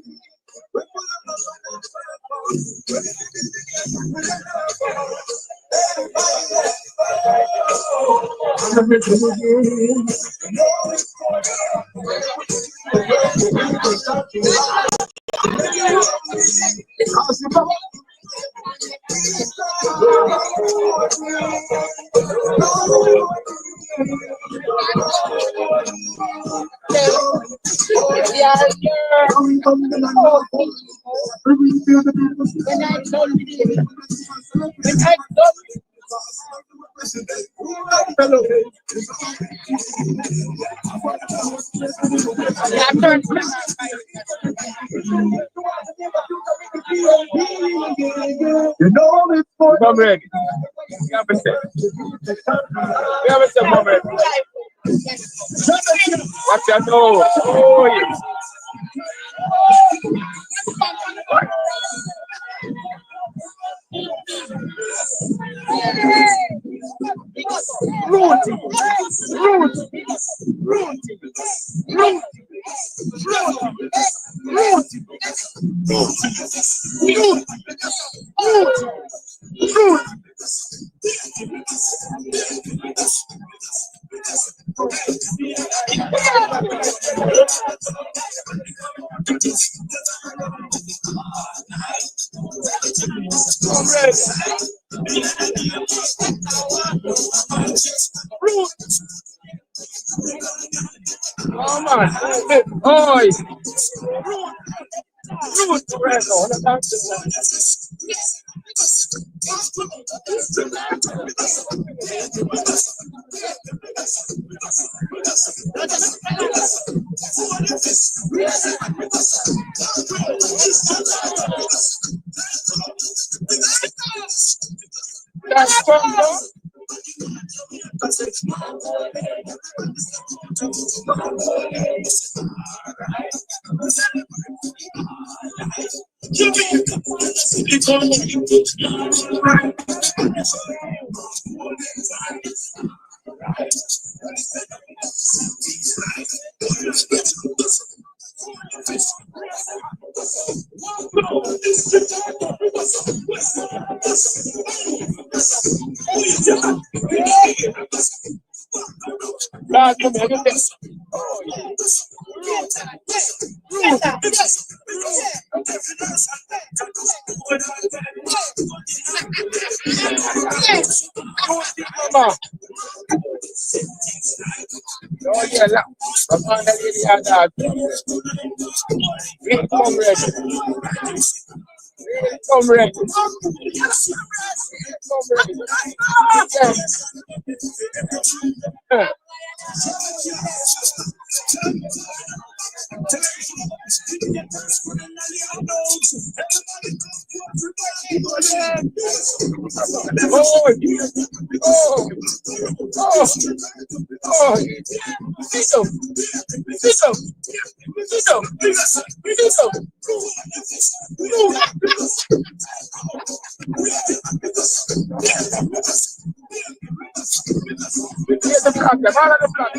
Come ready. You have a step. You have a step, come ready. Watch your nose. Oh, yes. Come on. Oi. That's oh, yeah, that. I'm on the area. Come ready. Come ready. Come ready. Where's the flag? All of the flag.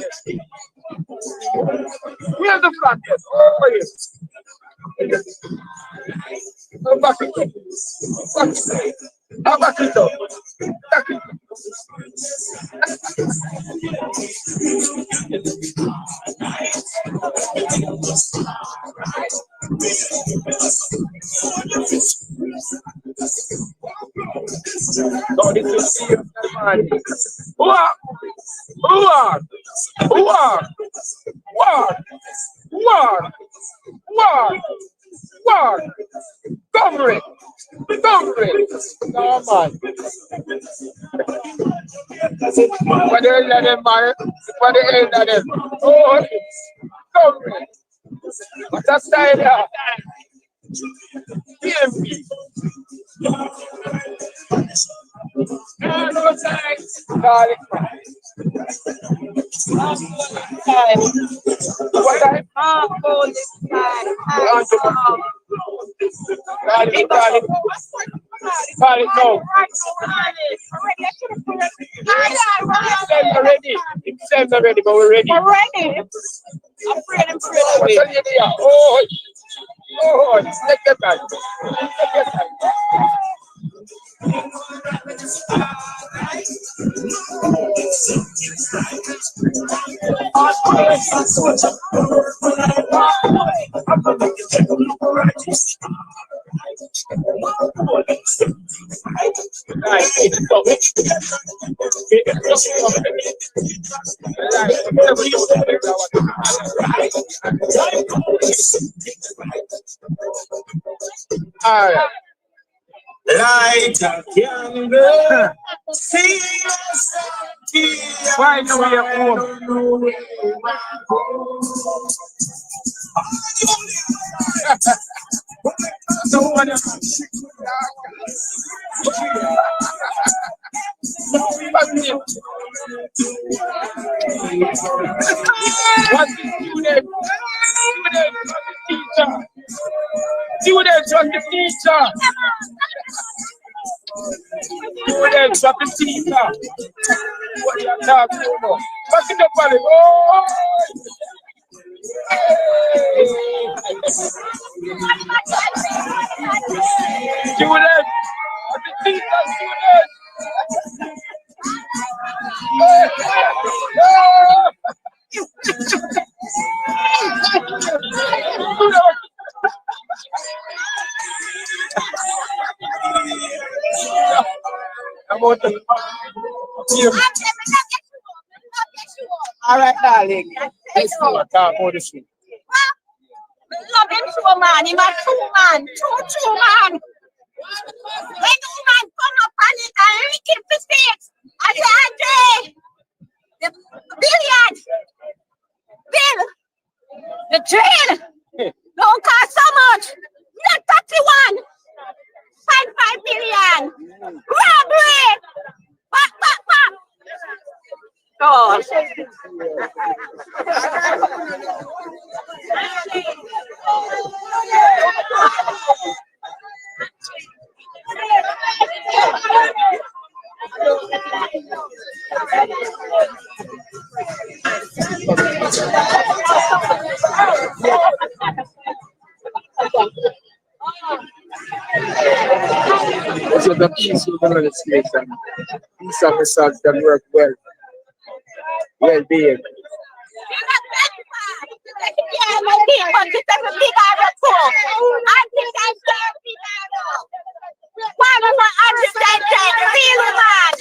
Where's the flag? Oh, yes. Back it up. Back it up. Back it up. No, this is serious, man. What? Cover it. No, man. What the hell of them, man? What the hell of them? Oh, cover it. What's that style there? PMP. No thanks. Garlic fries. What time? Garlic, no. It's already, but we're ready. I'm ready. I'm ready. Oh, take the back. Light a candle, see us. Why no way up home? Students on the teacher. Students on the teacher. What are you talking about? Back in the valley. Oh! Students on the teacher. All right, darling. Let's see what I'm going to see. Love him so, man. He's a true man. True man. When the man come up on it and lick him for face, I say, Andre, the billiard, Bill, the train, don't cost so much. Not 31. 5 billion. Robbery. Pop. Oh. Also, the peace will go to the space and peace officers that work well-being. Yeah, my people, this is a big article. I think I said big article. One of my understanding, real man.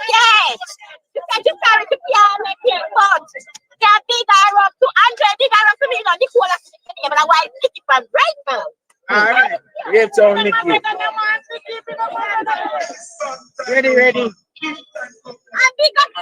Yes. You carry to be on my people. Yeah, big article to 100, big article to me, not the whole of the name, but I want to keep it right now. All right. Let's all make it. Ready. I big up.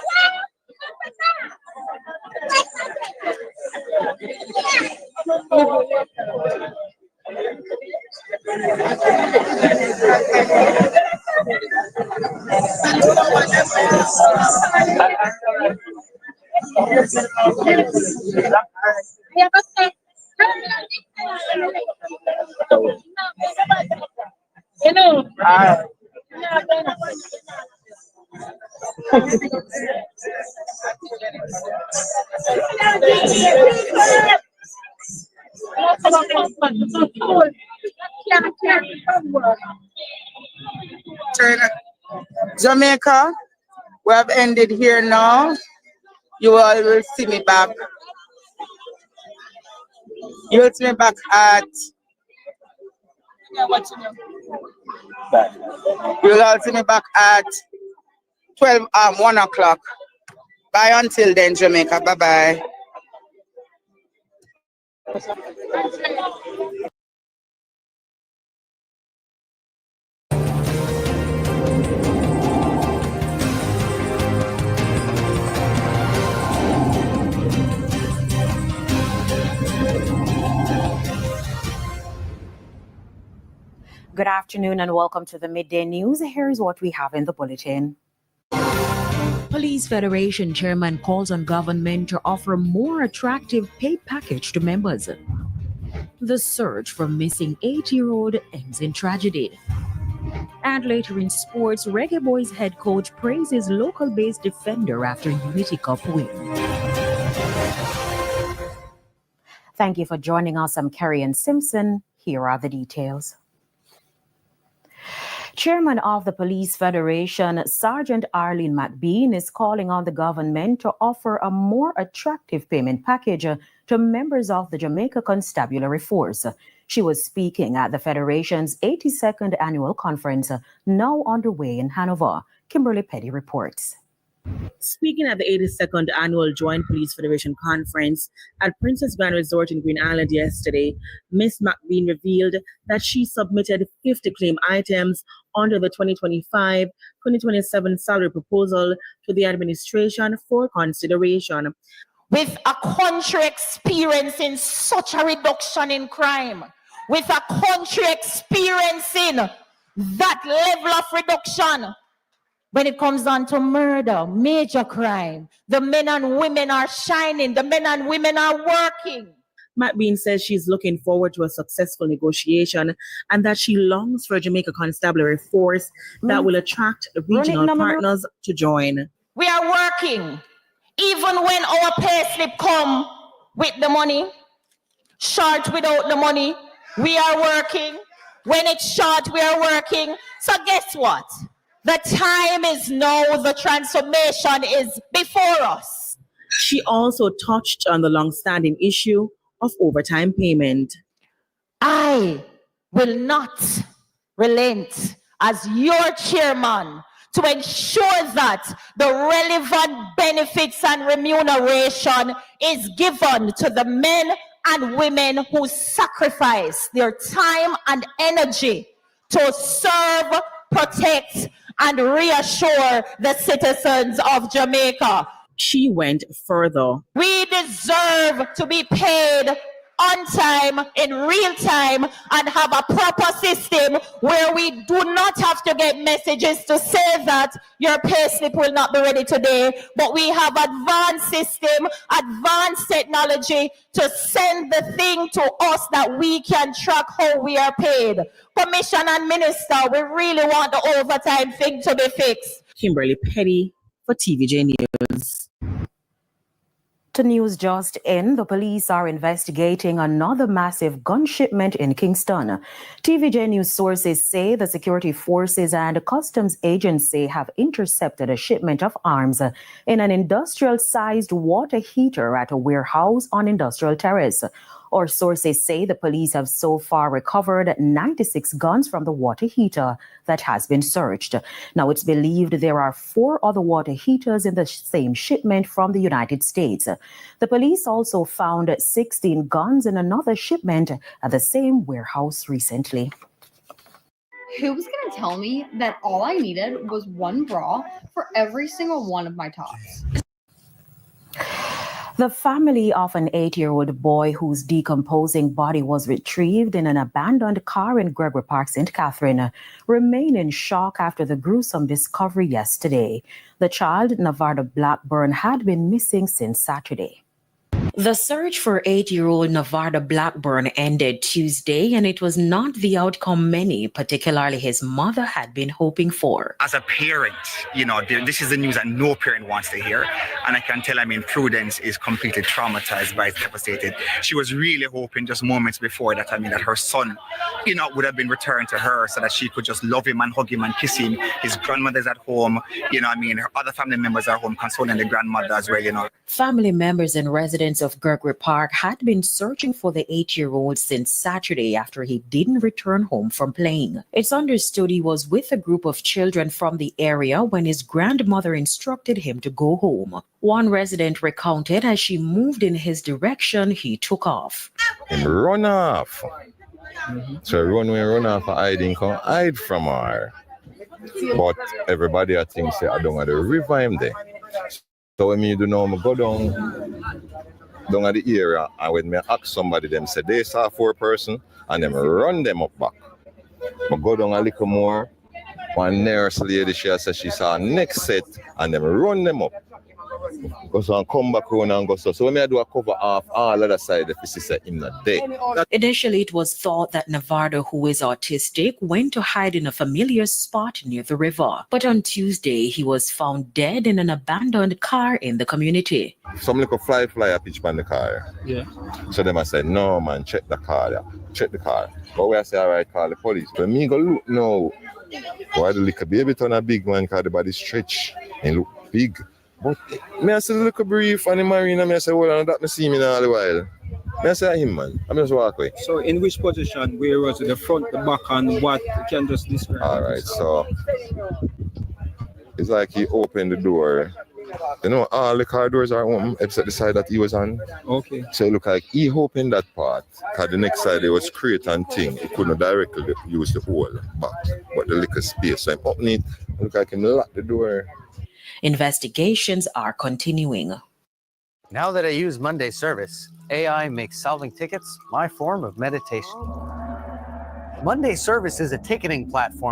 Jamaica, we have ended here now. You all will see me back. You will see me back at. You'll all see me back at 1 o'clock. Bye until then, Jamaica. Bye-bye. Good afternoon and welcome to the Midday News. Here's what we have in the bulletin. Police Federation chairman calls on government to offer a more attractive pay package to members. The search for missing 8-year-old ends in tragedy. And later in sports, Reggae Boys head coach praises local-based defender after Unity Cup win. Thank you for joining us. I'm Carrie-Ann Simpson. Here are the details. Chairman of the Police Federation, Sergeant Arlene McBean, is calling on the government to offer a more attractive payment package to members of the Jamaica Constabulary Force. She was speaking at the Federation's 82nd annual conference, now underway in Hanover. Kimberly Petty reports. Speaking at the 82nd Annual Joint Police Federation Conference at Princess Grand Resort in Green Island yesterday, Ms. McBean revealed that she submitted 50 claim items under the 2025-2027 salary proposal to the administration for consideration. With a country experiencing such a reduction in crime, with a country experiencing that level of reduction, when it comes down to murder, major crime, the men and women are shining, the men and women are working. McBean says she's looking forward to a successful negotiation and that she longs for a Jamaica Constabulary force that will attract regional partners to join. We are working, even when our pay slip come with the money, short without the money, we are working. When it's short, we are working. So guess what? The time is now, the transformation is before us. She also touched on the long-standing issue of overtime payment. I will not relent as your chairman to ensure that the relevant benefits and remuneration is given to the men and women who sacrifice their time and energy to serve, protect, and reassure the citizens of Jamaica. She went further. We deserve to be paid on time, in real time, and have a proper system where we do not have to get messages to say that your pay slip will not be ready today, but we have advanced system, advanced technology to send the thing to us that we can track how we are paid. Commission and Minister, we really want the overtime thing to be fixed. Kimberly Petty for TVJ News. To news just in, the police are investigating another massive gun shipment in Kingston. TVJ News sources say the security forces and customs agency have intercepted a shipment of arms in an industrial-sized water heater at a warehouse on Industrial Terrace. Our sources say the police have so far recovered 96 guns from the water heater that has been searched. Now, it's believed there are 4 other water heaters in the same shipment from the United States. The police also found 16 guns in another shipment at the same warehouse recently. Who was going to tell me that all I needed was one bra for every single one of my tops? The family of an 8-year-old boy whose decomposing body was retrieved in an abandoned car in Gregory Park, St. Catherine, remain in shock after the gruesome discovery yesterday. The child, Navardo Blackburn, had been missing since Saturday. The search for 8-year-old Navardo Blackburn ended Tuesday, and it was not the outcome many, particularly his mother, had been hoping for. As a parent, this is the news that no parent wants to hear. And I can tell, Prudence is completely traumatized by it, devastated. She was really hoping just moments before that, that her son, would have been returned to her so that she could just love him and hug him and kiss him. His grandmother's at home, her other family members are home consoling the grandmother as well, Family members and residents of Gregory Park had been searching for the 8-year-old since Saturday after he didn't return home from playing. It's understood he was with a group of children from the area when his grandmother instructed him to go home. One resident recounted as she moved in his direction, he took off. Him run off. So run off and hide from her. But everybody I think say I don't have the river him there. So when me do know, I go down at the area, and when me ask somebody, them say they saw 4 person and them run them up back. I go down a little more, one nurse lady, she said she saw next set and them run them up. Go so and come back around and go so. So when I do a cover off all other side, if you see him not there. Initially, it was thought that Navardo, who is autistic, went to hide in a familiar spot near the river. But on Tuesday, he was found dead in an abandoned car in the community. Some little fly a pitch on the car. Yeah. So them I said, no man, check the car there. Check the car. But we I say, all right, call the police. But me go look now. Why the little baby turn a big man because the body stretch and look big. But me I say look a brief and the marina, me I say, hold on, that me see me now all the while. Me I say him man. I just walk away. So in which position? Where was it? The front, the back, and what? You can just describe. Alright, so it's like he opened the door. All the car doors are open except the side that he was on. Okay. So it looked like he opened that part. Because the next side there was crate and thing. He couldn't directly use the whole back, but the little space. So he opened it, it looked like he locked the door. Investigations are continuing. Now that I use Monday service, AI makes solving tickets my form of meditation. Monday service is a ticketing platform